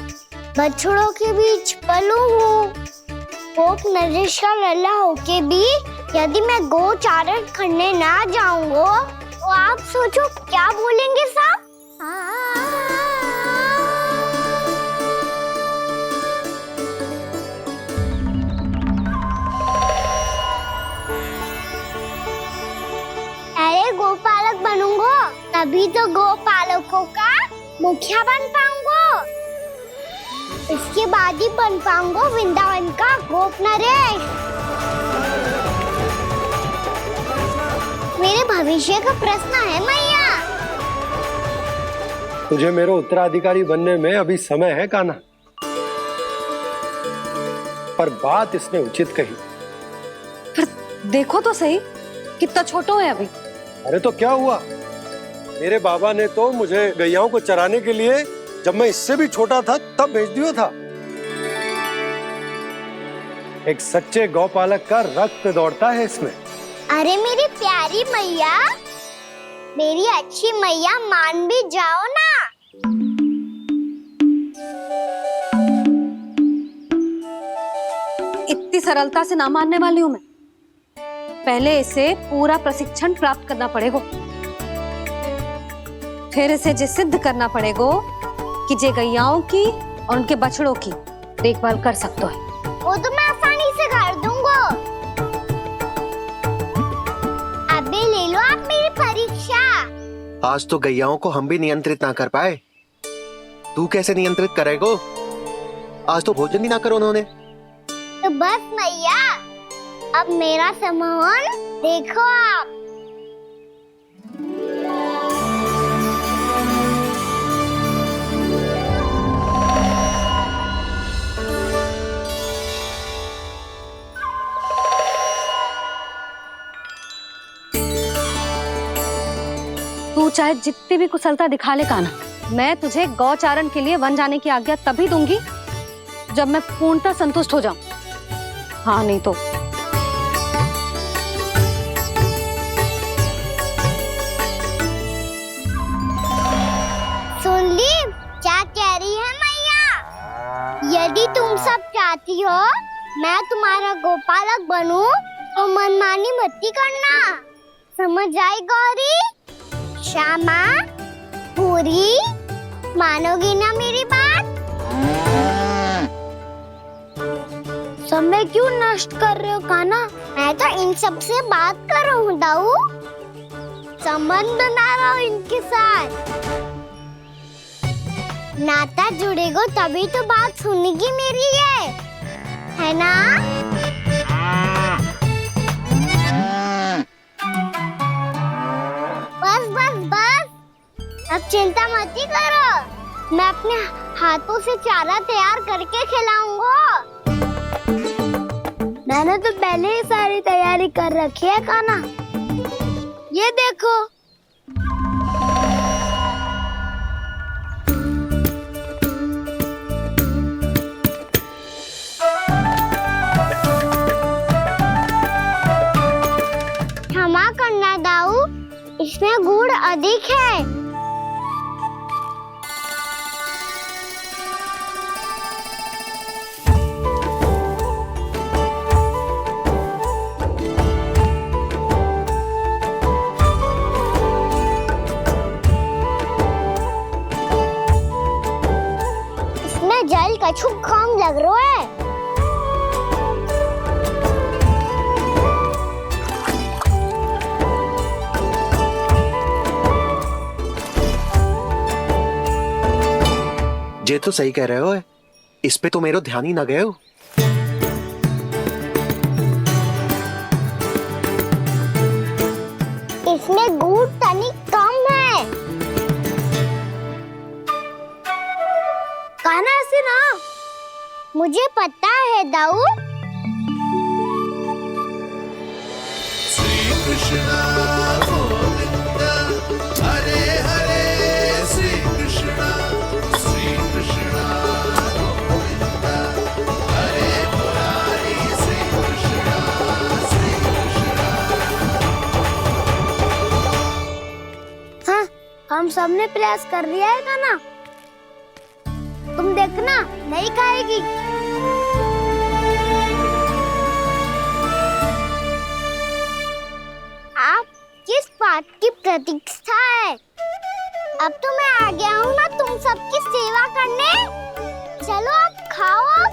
बछड़ों के बीच पलू हूँ, गोप नरेश का लल्ला होके भी यदि मैं गोचारण करने ना जाऊंगा तो आप सोचो क्या बोलेंगे साहब? अरे गोपालक बनूंगा तभी तो गोपालकों का मुखिया बन पाऊंगा, इसके बाद ही बन पाऊंगा वृंदावन का गोप नरेश। मेरे भविष्य का प्रश्न है मैया। तुझे मेरा उत्तराधिकारी बनने में अभी समय है कान्हा, पर बात इसने उचित कही। देखो तो सही कितना छोटो है अभी। अरे तो क्या हुआ, मेरे बाबा ने तो मुझे गैयाओं को चराने के लिए जब मैं इससे भी छोटा था तब भेज दिया था। एक सच्चे गौपालक का रक्त दौड़ता है इसमें। अरे मेरी प्यारी मैया, मेरी अच्छी मैया, मान भी जाओ ना। इतनी सरलता से ना मानने वाली हूं मैं। पहले इसे पूरा प्रशिक्षण प्राप्त करना पड़ेगा, फिर इसे जे सिद्ध करना पड़ेगा कि जे गैयाओं की और उनके बछड़ों की देखभाल कर सकते है। वो तो मैं आसानी से कर दूंगा। अबे ले लो आप मेरी परीक्षा। आज तो गैयाओं को हम भी नियंत्रित ना कर पाए, तू कैसे नियंत्रित करेगो? आज तो भोजन ही ना करो उन्होंने। तो बस मैया, अब मेरा सम्मान देखो आप। तू चाहे जितनी भी कुशलता दिखा ले कान्हा, मैं तुझे गौचारण के लिए वन जाने की आज्ञा तभी दूंगी जब मैं पूर्णतः संतुष्ट हो जाऊं। हाँ नहीं तो सुन ली क्या कह रही है मैया? यदि तुम सब चाहती हो मैं तुम्हारा गोपालक बनूं तो मनमानी मत करना, समझ आई गौरी? श्यामा, पूरी, मानोगी ना मेरी बात? समय क्यों नष्ट कर रहे हो कान्हा? मैं तो इन सब से बात कर रहा हूँ दाऊ, संबंध बना रहा हूँ इनके साथ। नाता जुड़ेगा तभी तो बात सुनेगी मेरी है ना? बस बस बस, अब चिंता मत ही करो, मैं अपने हाथों से चारा तैयार करके खिलाऊंगा। मैंने तो पहले ही सारी तैयारी कर रखी है कान्हा, ये देखो। क्षमा करना दाऊ, इसमें गुड़ अधिक है। इसमें जल कछु कम लग रहा है। ये तो सही कह रहे हो, इस पे तो मेरो ध्यान ही ना गए हो। इसमें गुड़ तनिक कम है। कान्हा ऐसे ना, मुझे पता है दाऊ। श्री कृष्णा गोविंद हरे हरे, श्री कृष्णा गोविंद हरे मुरारी, श्री कृष्णा हाँ, हम सबने प्रयास कर लिया है कान्हा, तुम देखना नहीं खाएगी। आप किस बात की प्रतीक्षा है? अब तो मैं आ गया हूँ ना तुम सबकी सेवा करने। चलो आप खाओ अब,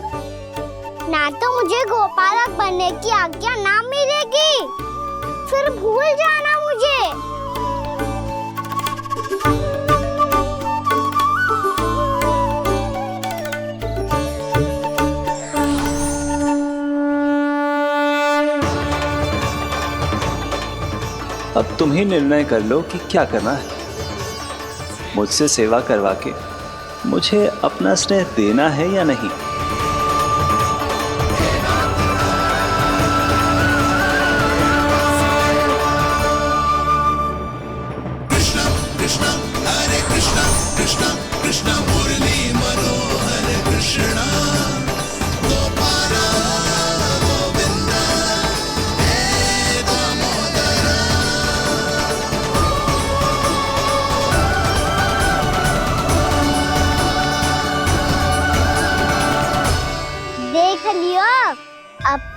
ना तो मुझे गोपालक बनने की आज्ञा ना मिलेगी, फिर भूल जाना मुझे। अब तुम ही निर्णय कर लो कि क्या करना है। मुझसे सेवा करवा के मुझे अपना स्नेह देना है या नहीं।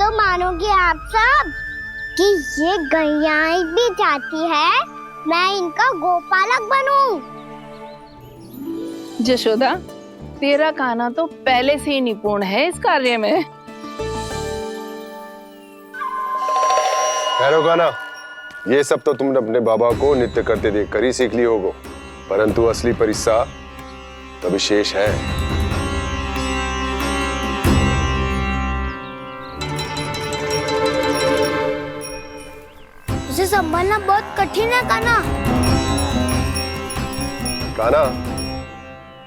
तो मानोगे आप सब कि ये गैयाएं भी चाहती है मैं इनका गोपालक बनूं। जशोदा, तेरा कान्हा तो पहले से ही निपुण है इस कार्य में। ठहरो कान्हा, ये सब तो तुमने अपने बाबा को नृत्य करते देख कर ही सीख ली होगो, परंतु असली परिस्सा तो विशेष है। इसे संभालना बहुत कठिन है कान्हा। कान्हा,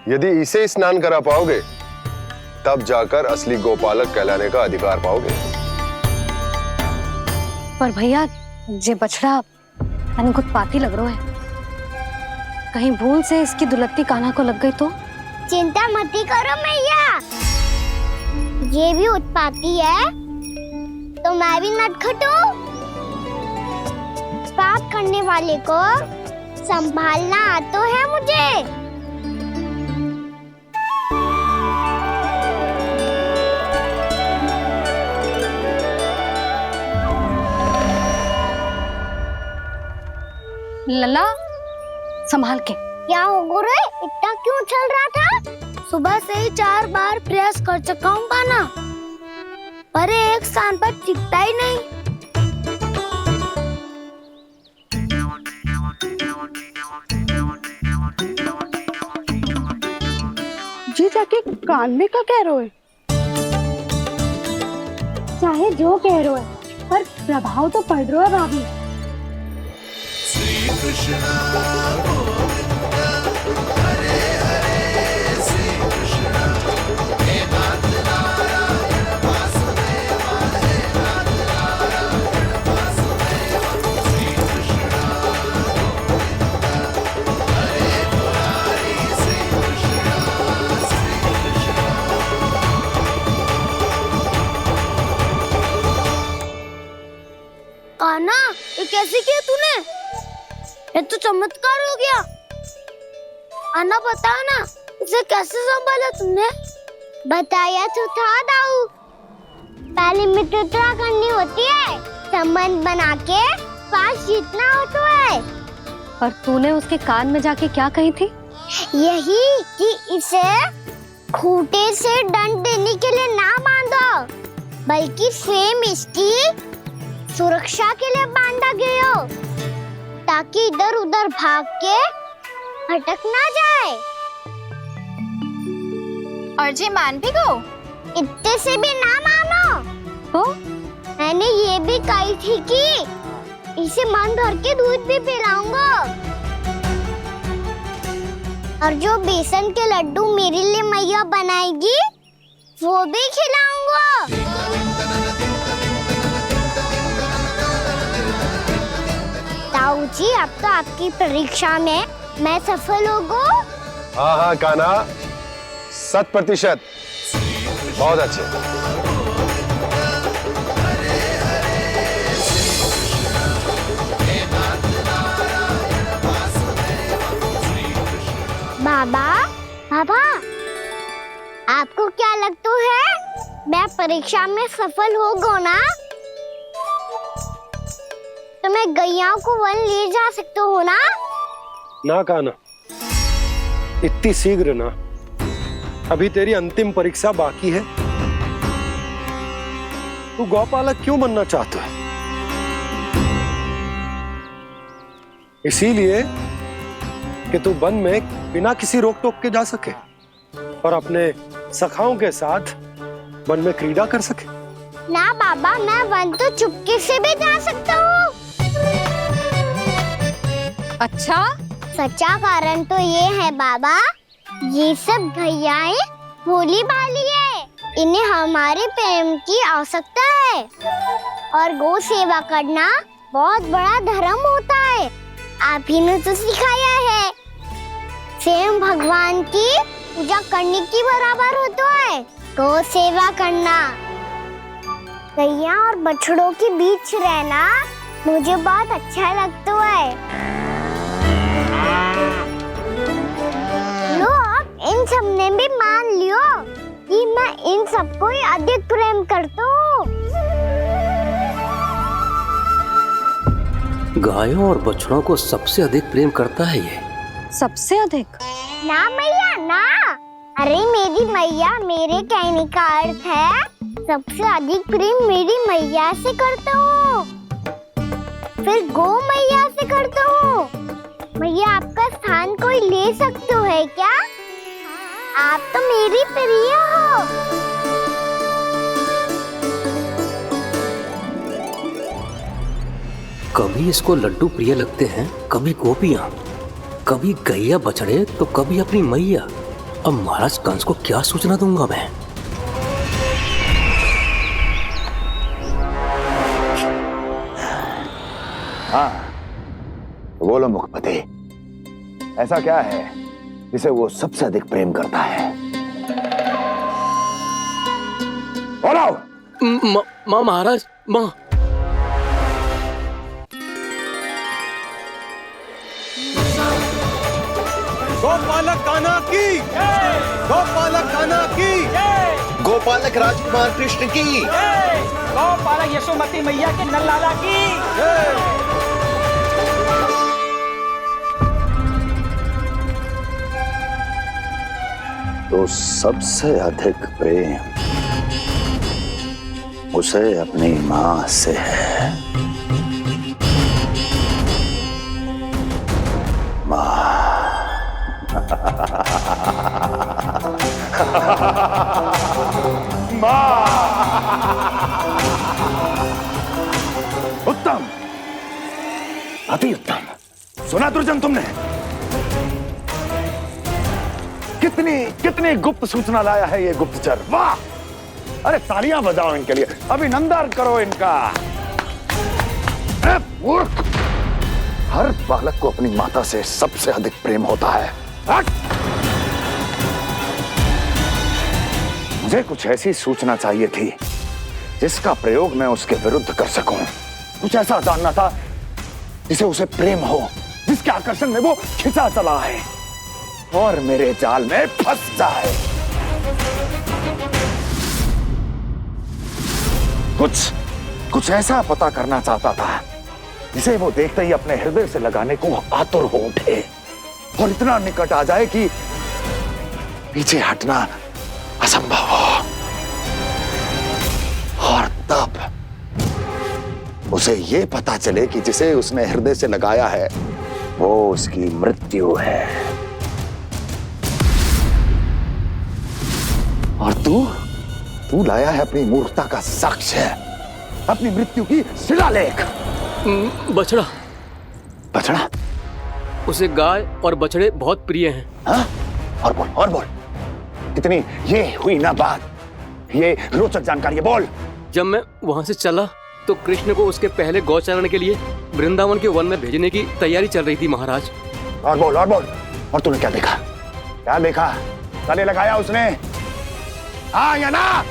यदि इसे स्नान करा पाओगे तब जाकर असली गोपालक कहलाने का अधिकार पाओगे। पर भैया जे बछड़ा अनकुत पाती लग रहा है, कहीं भूल से इसकी दुलत्ती कान्हा को लग गई तो? चिंता मत करो मैया, ये भी उत्पाती है तो मैं भी नटखट हूँ। पाप करने वाले को संभालना आता है मुझे। लला, संभाल के। क्या हो गुरु, इतना क्यों चल रहा था? सुबह से ही 4 बार प्रयास कर चुका हूँ कान्हा, पर एक स्थान पर टिकता ही नहीं। जी जाके कान में का कह रहे हो? चाहे जो कह रहे हो, पर प्रभाव तो पड़ रहा है भाभी। श्री कृष्ण गोविंद हरे हरे श्री कृष्ण हे नाथ नारायण वासुदेव हे नाथ नारायण वासुदेव श्री कृष्ण गोविंद हरे मुरारी श्री कृष्ण कान्हा, ये कैसे किया तूने? ये तो चमत्कार हो गया। अन्ना बताओ ना, इसे कैसे संभाला तुमने? बताया तो था दाऊ, पहले मित्रता करनी होती है, संबंध बना के पास जीतना होता है। पर तूने उसके कान में जाके क्या कही थी? यही कि इसे खूंटे से दंड देने के लिए ना बांधो, बल्कि स्वयं इसकी सुरक्षा के लिए बांधा गया हो, ताकि इधर उधर भाग के भटक ना जाए। और जी मान भी गो? इतने से भी ना मानो तो? मैंने ये भी कही थी कि इसे मन भर के दूध भी पिलाऊंगा, और जो बेसन के लड्डू मेरे लिए मैया बनाएगी वो भी खिलाऊंगा। ताऊ जी, अब तो आपकी परीक्षा में मैं सफल होगा। हाँ हाँ कान्हा, 100%। बहुत अच्छे। बाबा, बाबा, आपको क्या लगता है मैं परीक्षा में सफल होगा ना? तो मैं गैयाओं को वन ले जा सकता हूँ ना? ना कान्हा, इतनी शीघ्र ना, अभी तेरी अंतिम परीक्षा बाकी है। तू गौपालक क्यों बनना चाहता है? इसीलिए कि तू वन में बिना किसी रोक टोक के जा सके और अपने सखाओं के साथ वन में क्रीड़ा कर सके। ना बाबा, मैं वन तो चुपके से भी जा सकता हूँ। अच्छा? सच्चा कारण तो ये है बाबा, ये सब गैयाएं भोली भाली है, इन्हें हमारे प्रेम की आवश्यकता है, और गौ सेवा करना बहुत बड़ा धर्म होता है। आप ही ने तो सिखाया है, स्वयं भगवान की पूजा करने की बराबर होता है गौ सेवा करना। गैया और बछड़ों के बीच रहना मुझे बहुत अच्छा लगता है। लो, अब इन सब ने भी मान लियो कि मैं इन सबको ही अधिक प्रेम करता हूँ। गायों और बछड़ों को सबसे अधिक प्रेम करता है ये। सबसे अधिक? ना मैया ना, अरे मेरी मैया, मेरे कहने का अर्थ है सबसे अधिक प्रेम मेरी मैया से करता हूँ, फिर गौ मैया से करता हूँ। मैया आपका स्थान कोई ले सकते है क्या? आप तो मेरी प्रिय हो। कभी इसको लड्डू प्रिय लगते हैं, कभी गोपियां, कभी गैया बछड़े, तो कभी अपनी मैया। अब महाराज कंस को क्या सूचना दूंगा मैं? हाँ, बोलो मुखपति, ऐसा क्या है जिसे वो सबसे अधिक प्रेम करता है? बोलो। माँ महाराज, माँ। गोपालक कान्हा की, गोपालक कान्हा की, गोपालक राजकुमार कृष्ण की, गोपालक यशोमती मैया के नल्लाला की। तो सबसे अधिक प्रेम उसे अपनी माँ से है। माँ। उत्तम, अति उत्तम। सुना दुर्जन तुमने? कितनी गुप्त सूचना लाया है ये गुप्तचर। वाह! अरे तालियां बजाओ इनके लिए, अभिनंदन करो इनका। मूर्ख! हर बालक को अपनी माता से सबसे अधिक प्रेम होता है। मुझे कुछ ऐसी सूचना चाहिए थी जिसका प्रयोग मैं उसके विरुद्ध कर सकूं। कुछ ऐसा जानना था जिसे उसे प्रेम हो, जिसके आकर्षण में वो खिंचा चला है और मेरे जाल में फंस जाए। कुछ ऐसा पता करना चाहता था जिसे वो देखते ही अपने हृदय से लगाने को आतुर हो उठे और इतना निकट आ जाए कि पीछे हटना असंभव हो। और तब उसे ये पता चले कि जिसे उसने हृदय से लगाया है वो उसकी मृत्यु है। और तू लाया है अपनी मूर्खता का साक्ष्य, अपनी मृत्यु की शिलालेख। बछड़ा। बछड़ा? उसे गाय और बछड़े बहुत प्रिय हैं। हाँ? और बोल। कितनी ये हुई ना बात, ये रोचक जानकारी बोल। जब मैं वहां से चला तो कृष्ण को उसके पहले गौचारण के लिए वृंदावन के वन में भेजने की तैयारी चल रही थी महाराज। और बोल। और तूने क्या देखा? गले लगाया उसने? हाँ या ना?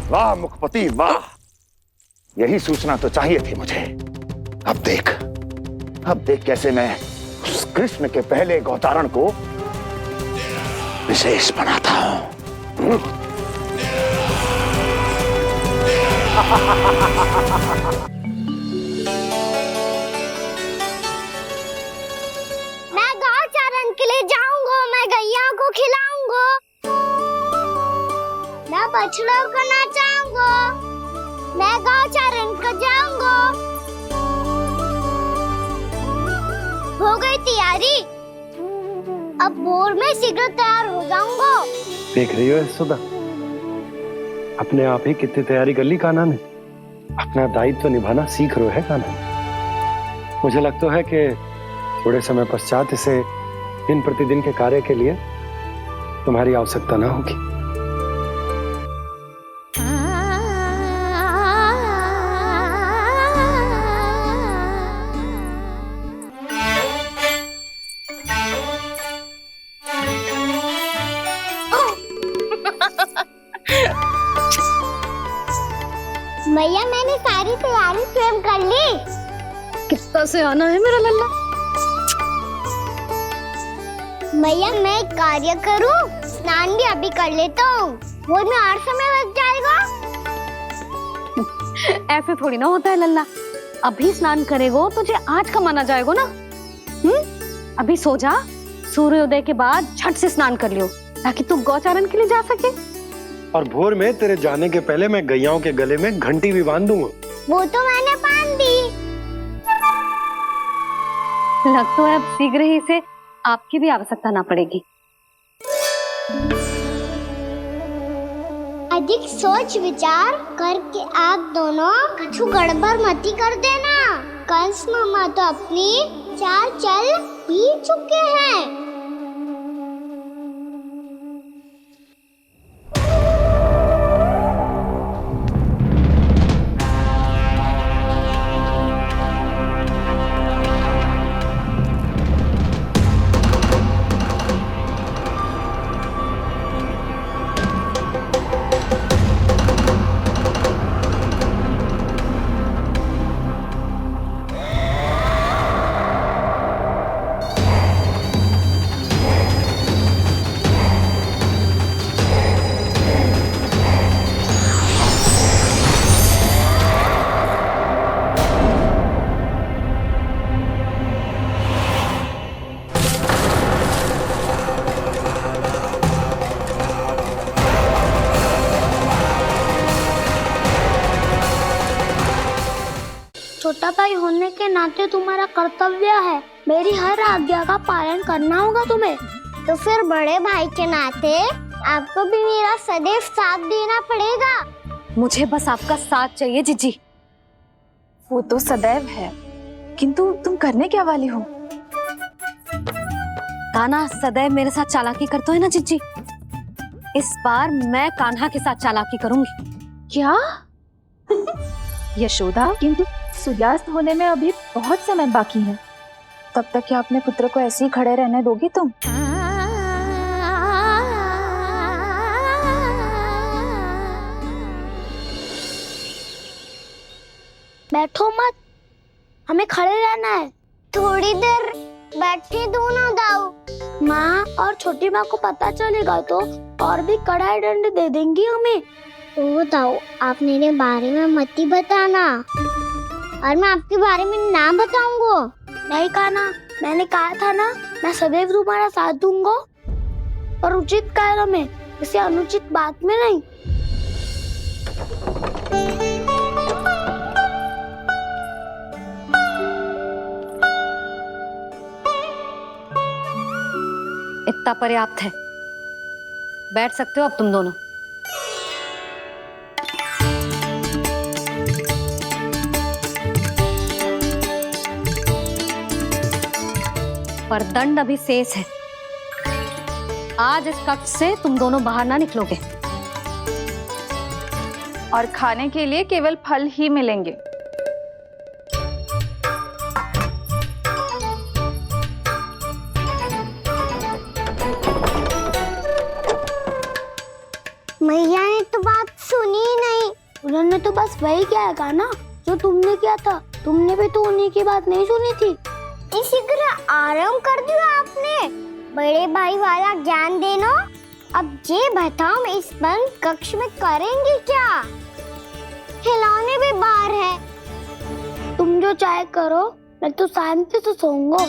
वाह मुखपति वाह, यही सूचना तो चाहिए थी मुझे। अब देख कैसे मैं उस कृष्ण के पहले गौतारण को विशेष बनाता हूं। मैं गौचारण के लिए जाऊंगा, मैं गैया को खिलाऊंगा, मैं बछड़ों को नचाऊंगा, मैं गौचारण को जाऊंगा। हो गई तैयारी, अब भोर में शीघ्र तैयार हो जाऊंगा। देख रही हो यशोदा, अपने आप ही कितनी तैयारी कर ली कान्हा ने। अपना दायित्व निभाना सीख रहे है कान्हा। मुझे लगता है कि थोड़े समय पश्चात इसे दिन प्रतिदिन के कार्य के लिए तुम्हारी आवश्यकता ना होगी। भैया मैंने सारी तैयारी स्वयं कर ली। कितना से आना है मेरा लल्ला? भैया मैं एक कार्य करूं, स्नान भी अभी कर लेता हूँ, वो में और समय लग जाएगा। ऐसे थोड़ी ना होता है लल्ला, अभी स्नान करेगो तुझे आज का माना जाएगा ना। अभी सो जा, सूर्योदय के बाद झट से स्नान कर लियो ताकि तू गौचारण के लिए जा सके। और भोर में तेरे जाने के पहले मैं गैयाओं के गले में घंटी भी बांध दूंगा। वो तो मैंने बांध दी। लग तो है अब शीघ्र ही से आपकी भी आवश्यकता ना पड़ेगी। अधिक सोच विचार करके आप दोनों कछु गड़बड़ मती कर देना। कंस मामा तो अपनी चाल चल भी चुके हैं। छोटा भाई होने के नाते तुम्हारा कर्तव्य है, मेरी हर आज्ञा का पालन करना होगा तुम्हें। तो फिर बड़े भाई के नाते आपको भी मेरा सदैव साथ देना पड़ेगा। मुझे बस आपका साथ चाहिए जीजी। वो तो सदैव है, किंतु तुम करने क्या वाली हो? कान्हा सदैव मेरे साथ चालाकी करता है ना जीजी, इस बार मैं कान्हा के साथ चालाकी करूंगी। क्या? यशोदा, किंतु सूर्यास्त होने में अभी बहुत समय बाकी है, तब तक क्या अपने पुत्र को ऐसे ही खड़े रहने दोगी तुम? बैठो मत, हमें खड़े रहना है। थोड़ी देर बैठे दो ना दाऊ। माँ और छोटी माँ को पता चलेगा तो और भी कड़ा दंड दे देंगी हमें। ओ दाऊ, आप मेरे बारे में मत ही बताना और मैं आपके बारे में ना बताऊंगा। नहीं कान्हा, मैंने कहा था ना, मैं सदैव तुम्हारा साथ दूंगा और उचित कार्य में, इसे अनुचित बात में नहीं। इतना पर्याप्त है, बैठ सकते हो अब तुम दोनों। पर दंड अभी शेष है। आज इस कक्ष से तुम दोनों बाहर ना निकलोगे और खाने के लिए केवल फल ही मिलेंगे। मैया ने तो बात सुनी ही नहीं। उन्होंने तो बस वही कहा ना जो तुमने किया था। तुमने भी तो उन्हीं की बात नहीं सुनी थी। शीघ्र आराम कर दिया आपने। बड़े भाई वाला ज्ञान देना। अब ये बताओ इस बंद कक्ष में करेंगे क्या? खिलौने भी बाहर है। तुम जो चाहे करो, मैं तो शांति से सोऊंगा।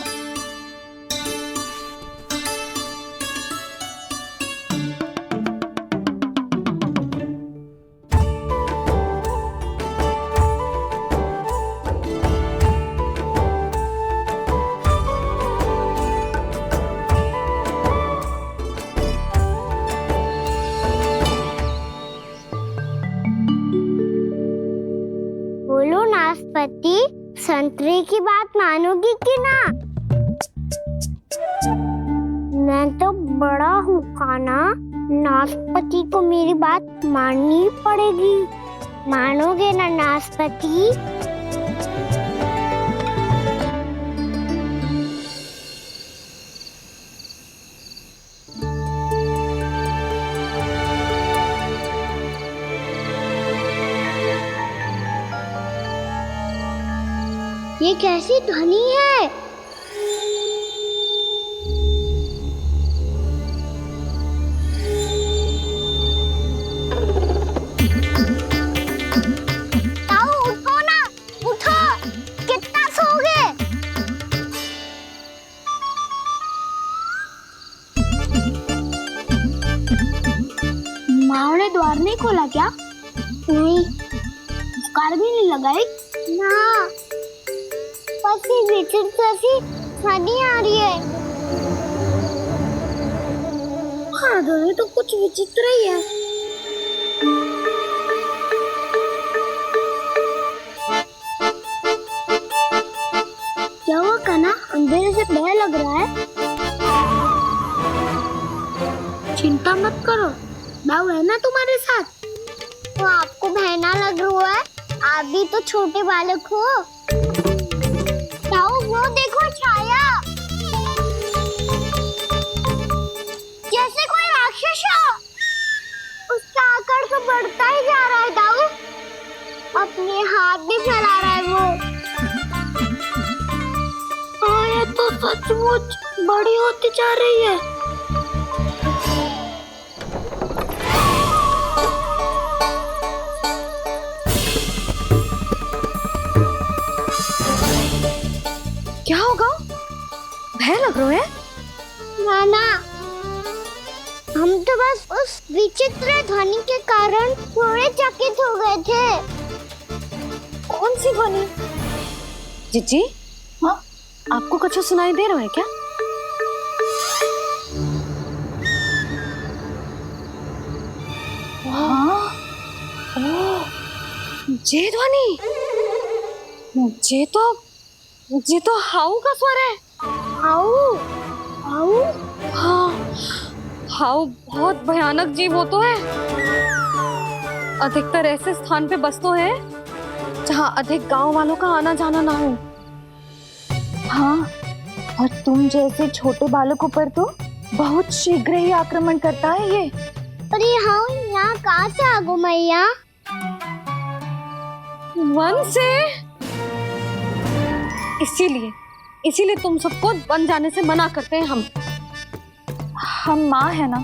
बोलो नाशपाती, संतरे की बात मानोगी कि ना? मैं तो बड़ा हूँ कान्हा, नाशपाती को मेरी बात माननी पड़ेगी। मानोगे ना नाशपाती? ये कैसी ध्वनि है? ताऊ उठो ना, उठो। माँ ने द्वार नहीं खोला क्या? नहीं। कार भी नहीं लगाई? ना। बस ये विचित्र सी ध्वनि आ रही है। हाँ, दोनों तो कुछ विचित्र ही है। क्या हुआ कान्हा? अंधेरे से भय लग रहा है। चिंता मत करो, दाऊ है ना तुम्हारे साथ। तो आपको भय ना लग रहा है? आप भी तो छोटे बालक हो। दाऊ, वो देखो छाया, जैसे कोई राक्षस हो। उसका आकार तो बढ़ता ही जा रहा है दाऊ। अपने हाथ भी फैला रहा है वो। हाँ, ये तो सचमुच बड़ी होती जा रही है। क्या होगा? भय लग रहा है? नाना, हम तो बस उस विचित्र ध्वनि के कारण थोड़े चकित हो गए थे। कौन सी ध्वनि? जीजी, हाँ, आपको कुछ सुनाई दे रहा है क्या? हाँ, ओह, ये ध्वनि, ये तो हाउ का स्वर है। हाउ? हाउ? हाँ, हाउ बहुत भयानक जीव हो तो है। अधिकतर ऐसे स्थान पे बसते हैं जहाँ अधिक गांव वालों का आना जाना ना हो। हाँ, और तुम जैसे छोटे बालकों पर तो बहुत शीघ्र ही आक्रमण करता है ये। पर ये हाउ यहाँ कहाँ से आ गो मैया? वन से। इसीलिए तुम सबको वन जाने से मना करते हैं हम माँ है ना,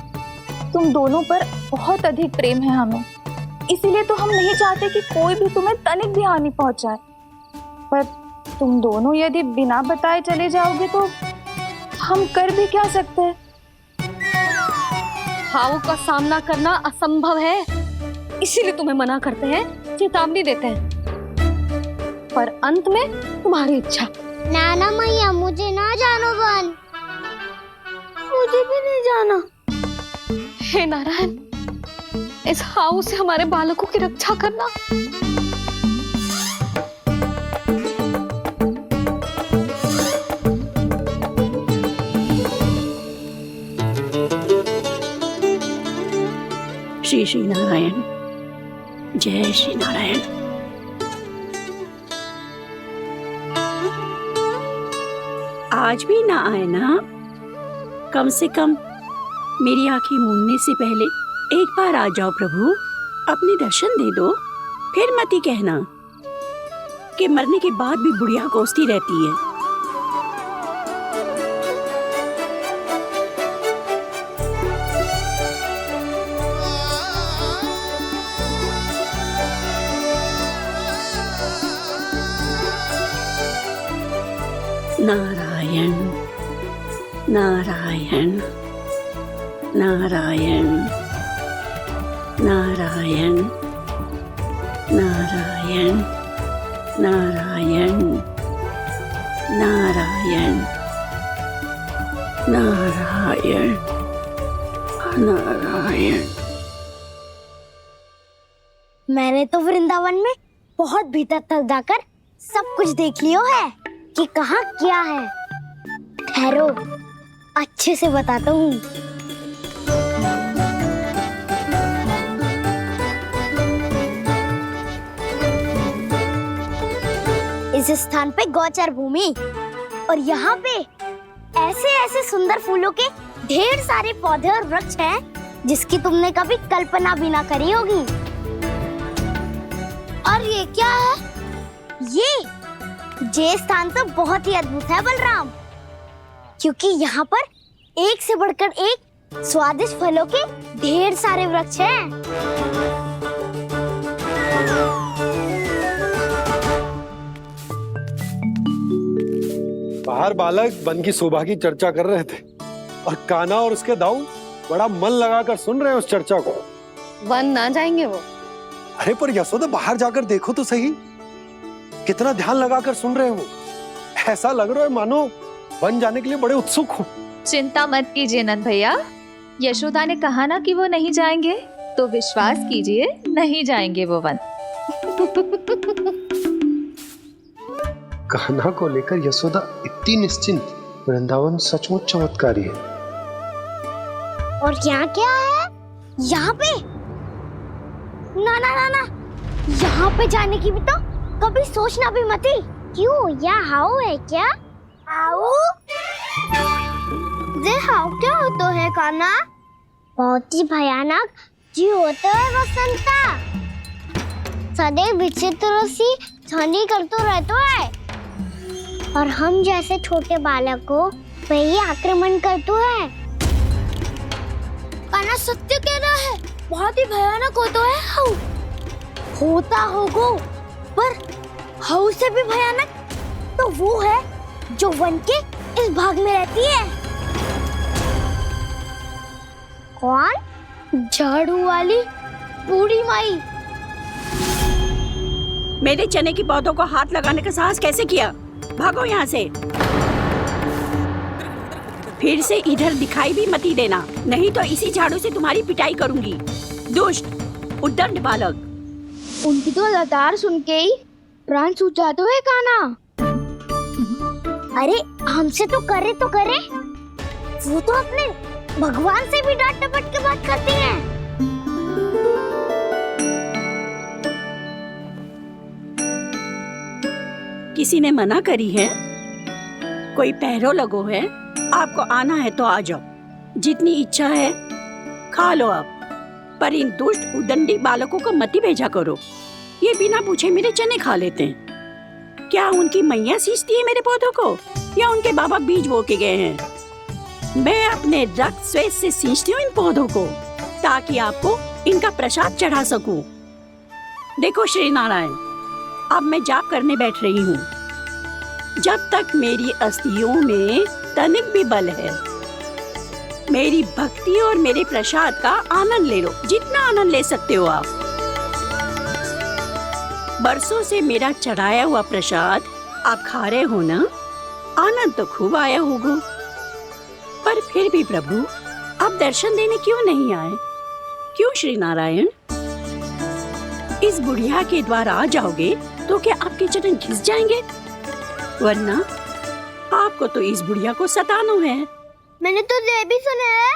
तुम दोनों पर बहुत अधिक प्रेम है हमें, इसीलिए तो हम नहीं चाहते कि कोई भी तुम्हें तनिक भी हानि पहुंचाए। पर तुम दोनों यदि बिना बताए चले जाओगे तो हम कर भी क्या सकते हैं? हाउ का सामना करना असंभव है, इसीलिए तुम्हें मना करते हैं, चेतावनी देते हैं। पर अंत में तुम्हारी इच्छा। नाना मैया, मुझे ना जानो वन। मुझे भी नहीं जाना। हे नारायण, इस हाउ से हमारे बालकों की रक्षा करना। श्री श्री नारायण, जय श्री नारायण। आज भी ना आए ना? कम से कम मेरी आंखें मूंदने से पहले एक बार आ जाओ प्रभु, अपने दर्शन दे दो। फिर मत ही कहना कि मरने के बाद भी बुढ़िया कोसती रहती है। नारायण नारायण नारायण नारायण नारायण नारायण नारायण नारायण नारायण। मैंने तो वृंदावन में बहुत भीतर तक जाकर सब कुछ देख लियो है कि कहाँ क्या है। ठहरो, अच्छे से बताता हूँ। इस स्थान पे गोचर भूमि और यहाँ पे ऐसे ऐसे सुंदर फूलों के ढेर सारे पौधे और वृक्ष हैं जिसकी तुमने कभी कल्पना भी ना करी होगी। और ये क्या है? ये स्थान तो बहुत ही अद्भुत है बलराम, क्योंकि यहाँ पर एक से बढ़कर एक स्वादिष्ट फलों के ढेर सारे वृक्ष हैं। बाहर बालक वन की शोभा की चर्चा कर रहे थे और कान्हा और उसके दाऊ बड़ा मन लगाकर सुन रहे हैं उस चर्चा को। वन ना जाएंगे वो। अरे पर यशोदा बाहर जाकर देखो तो सही, कितना ध्यान लगाकर सुन रहे हो। ऐसा लग रहा है मानो वन जाने के लिए बड़े उत्सुक हो। चिंता मत कीजिए नंद भैया, यशोदा ने कहा ना कि वो नहीं जाएंगे, तो विश्वास कीजिए नहीं जाएंगे वो वन। कान्हा को लेकर यशोदा इतनी निश्चिंत, वृंदावन सचमुच चमत्कारी है। और यहाँ क्या है? यहाँ पे? ना ना ना ना, यहाँ पे जाने की भी तो कभी सोचना भी मत ही। क्यों, यहाँ हाउ है क्या? हाउ? ये हाउ क्या होता है कान्हा? बहुत ही भयानक जी होता है वसंता। सदैव विचित्र सी ध्वनि करते रहता है और हम जैसे छोटे बालक को वही आक्रमण करते है। कान्हा सत्य कह रहा है, बहुत ही भयानक होता है हाउ। होता होगा, पर हाउ से भी भयानक तो वो है जो वन के इस भाग में रहती है। कौन? झाड़ू वाली बूढ़ी माई। मेरे चने की पौधों को हाथ लगाने का साहस कैसे किया? भागो यहाँ से। फिर से इधर दिखाई भी मत देना, नहीं तो इसी झाड़ू से तुम्हारी पिटाई करूंगी। दुष्ट, उद्दंड बालक। उनकी तो लतार सुन के ही प्राण सूझ जाते हैं कान्हा। अरे हमसे तो करे, वो तो अपने भगवान से भी डांट डपट के बात करती हैं। किसी ने मना करी है? कोई पहरो लगो है? आपको आना है तो आ जाओ, जितनी इच्छा है खा लो आप, पर इन दुष्ट उदंडी बालकों को मत ही भेजा करो। ये बिना पूछे मेरे चने खा लेते हैं। क्या उनकी मैया सींचती है मेरे पौधों को, या उनके बाबा बीज बो के गए हैं? मैं अपने रक्त स्वेद से सींचती हूँ इन पौधों को, ताकि आपको इनका प्रसाद चढ़ा सकूं। देखो श्री नारायण, अब मैं जाप करने बैठ रही हूँ। जब तक मेरी अस्थियों में तनिक भी बल है, मेरी भक्ति और मेरे प्रसाद का आनंद ले लो, जितना आनंद ले सकते हो आप। बरसों से मेरा चढ़ाया हुआ प्रसाद आप खा रहे हो ना, आनंद तो खूब आया होगा। पर फिर भी प्रभु, आप दर्शन देने क्यों नहीं आए? क्यों श्री नारायण? इस बुढ़िया के द्वार आ जाओगे तो क्या आपके चरण घिस जाएंगे? वरना आपको तो इस बुढ़िया को सताना है। मैंने तो ये भी सुना है,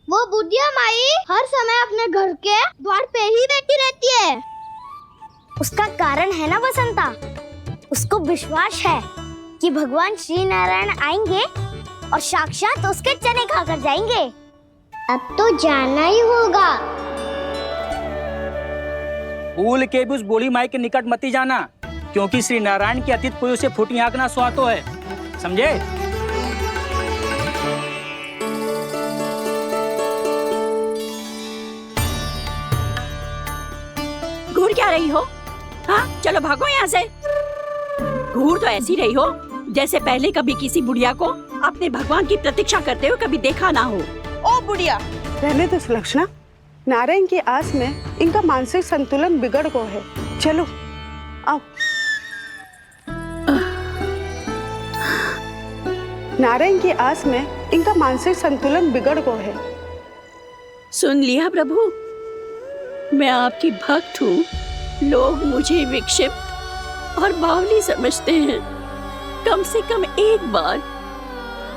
वो बुढ़िया माई हर समय अपने घर के द्वार पे ही बैठी रहती है। उसका कारण है ना बसंता, उसको विश्वास है कि भगवान श्री नारायण आएंगे और साक्षात उसके चने खाकर जाएंगे। अब तो जाना ही होगा। भूल के भी उस बूढ़ी माई के निकट मत ही जाना, क्योंकि श्री नारायण की अतीत पुरुष से फूटी आंख ना सुहातो है, समझे? घूर क्या रही हो? हाँ, चलो भागो यहाँ से। घूर तो ऐसी रही हो जैसे पहले कभी किसी बुढ़िया को अपने भगवान की प्रतीक्षा करते हुए कभी देखा ना हो। ओ बुढ़िया, रहने दो सुलक्षणा। नारायण की आस में इनका मानसिक संतुलन बिगड़ गया है। चलो आओ। नारायण की आस में इनका मानसिक संतुलन बिगड़ गया है। सुन लिया प्रभु, मैं आपकी भक्त हूँ। लोग मुझे विक्षिप्त और बावली समझते हैं। कम से कम एक बार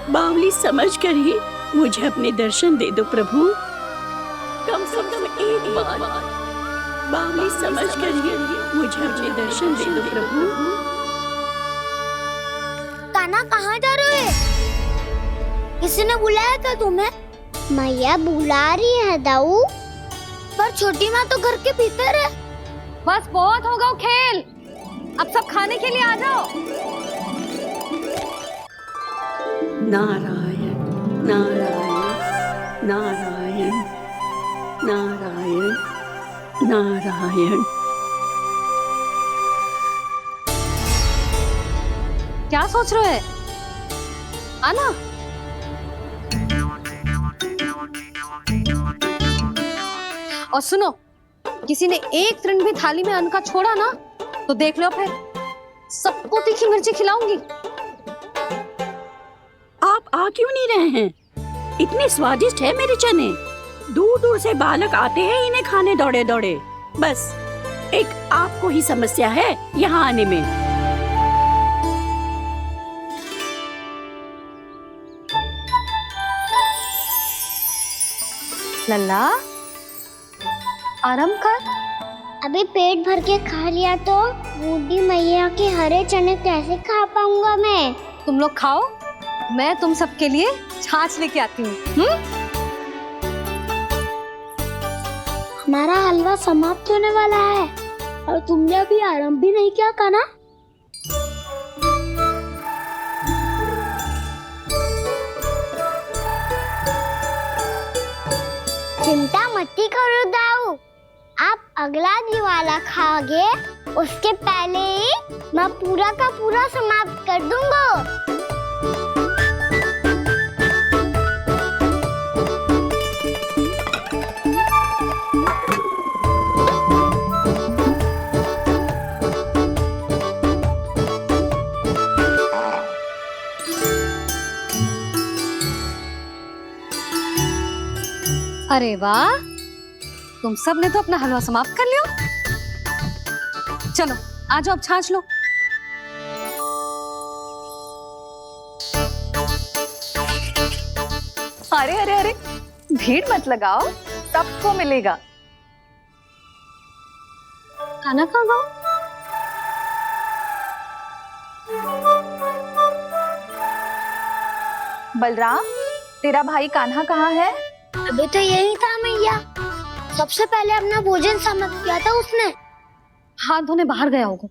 बावली समझकर ही मुझे अपने दर्शन दे दो प्रभु। कम से कम एक बार बावली समझकर ही मुझे अपने दर्शन दे दो प्रभु। कान्हा कहाँ जा रहे हो? किसी ने बुलाया था तुम्हें? मैया बुला रही है दाऊ, पर छोटी माँ तो घर के भीतर है। बस बहुत होगा खेल, अब सब खाने के लिए आ जाओ। नारायण नारायण नारायण नारायण नारायण। क्या सोच रहे हो? आना। और सुनो, किसी ने एक तृण भी थाली में अन्न का छोड़ा ना तो देख लो फिर सबको तीखी मिर्ची खिलाऊंगी। आप आ क्यों नहीं रहे हैं? इतने स्वादिष्ट है मेरे चने। दूर दूर से बालक आते हैं इन्हें खाने दौड़े दौड़े। बस एक आपको ही समस्या है यहाँ आने में। लल्ला आराम कर। अभी पेट भर के खा लिया तो बूढ़ी मैया के हरे चने कैसे खा पाऊंगा मैं? तुम लोग खाओ, मैं तुम सबके लिए छाछ लेके आती हूँ। हमारा हलवा समाप्त होने वाला है और तुमने अभी आराम भी नहीं किया कान्हा। चिंता मत करो दाऊ, आप अगला दिवाला खाओगे उसके पहले ही मैं पूरा का पूरा समाप्त कर दूंगा। अरे वाह, तुम सब ने तो अपना हलवा समाप्त कर लिया। चलो आ जाओ, अब छाछ लो। अरे अरे अरे, भीड़ मत लगाओ, सबको मिलेगा। खाना खा गो। बलराम, तेरा भाई कान्हा कहाँ है? अभी तो यही था मैया, सबसे पहले अपना भोजन समाप्त किया था उसने। हाथ धोने बाहर गया होगा।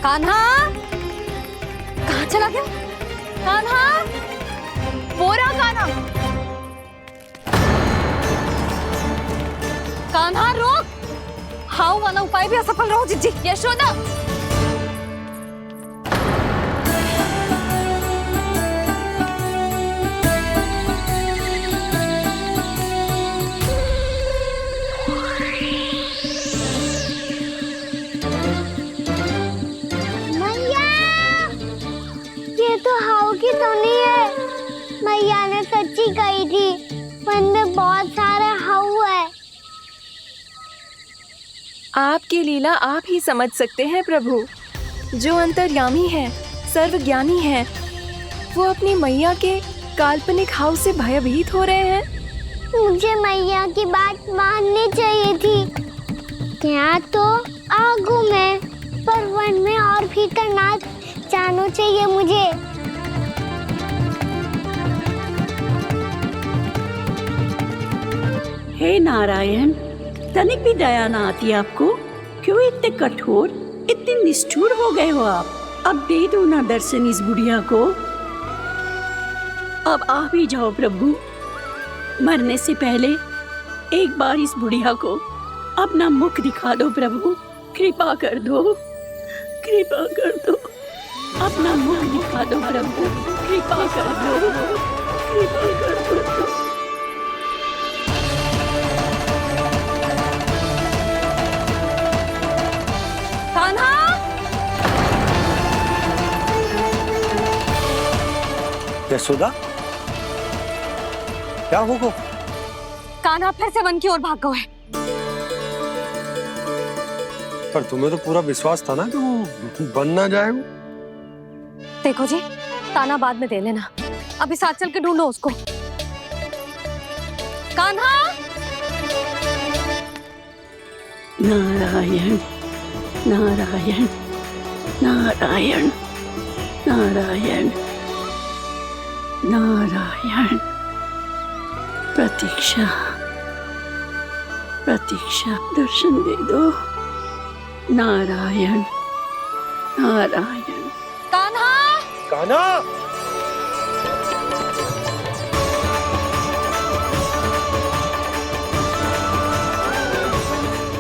कान्हा कहाँ चला गया? कान्हा, वो रहा कान्हा। कान्हा रोक, हाउ वाला उपाय भी असफल रहो जिज्जी। यशोदा, मैया, ये तो हाउ की धुनी है। मैया ने सच्ची कही थी, वन में बहुत सारे हाउ है। आपकी लीला आप ही समझ सकते हैं प्रभु। जो अंतर्यामी है, सर्वज्ञानी है, वो अपनी मैया के काल्पनिक हाव से भयभीत हो रहे हैं। मुझे मैया की बात माननी चाहिए थी। यहाँ तो आगू में, पर वन में और भीतर ना जाना चाहिए मुझे। हे नारायण, तनिक भी दया ना आती आपको? क्यों इतने कठोर, इतने निष्ठुर हो गए हो आप? अब दे दो ना दर्शन इस बुढ़िया को। अब आ भी जाओ प्रभु, मरने से पहले एक बार इस बुढ़िया को अपना मुख दिखा दो प्रभु। कृपा कर दो, कृपा कर दो, अपना मुख दिखा दो प्रभु। कृपा कर दो, कृपा कर दो। कान्हा, यशोदा, क्या होगा? कान्हा फिर से वन की ओर भाग गए। पर तुम्हें तो पूरा विश्वास था ना कि वो बन ना जाए। देखो जी, ताना बाद में दे लेना, अभी साथ चल के ढूंढो उसको। कान्हा, नारायण नारायण नारायण नारायण नारायण। प्रतीक्षा प्रतीक्षा, दर्शन दे दो। नारायण नारायण। कान्हा, कान्हा,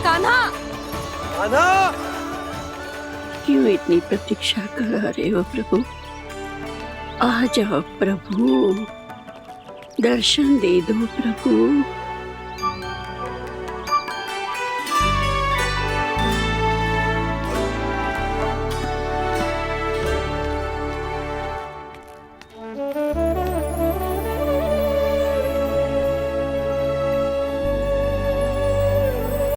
कान्हा, कान्हा, क्यों इतनी प्रतीक्षा करा रहे हो प्रभु? आ जाओ प्रभु, दर्शन दे दो प्रभु।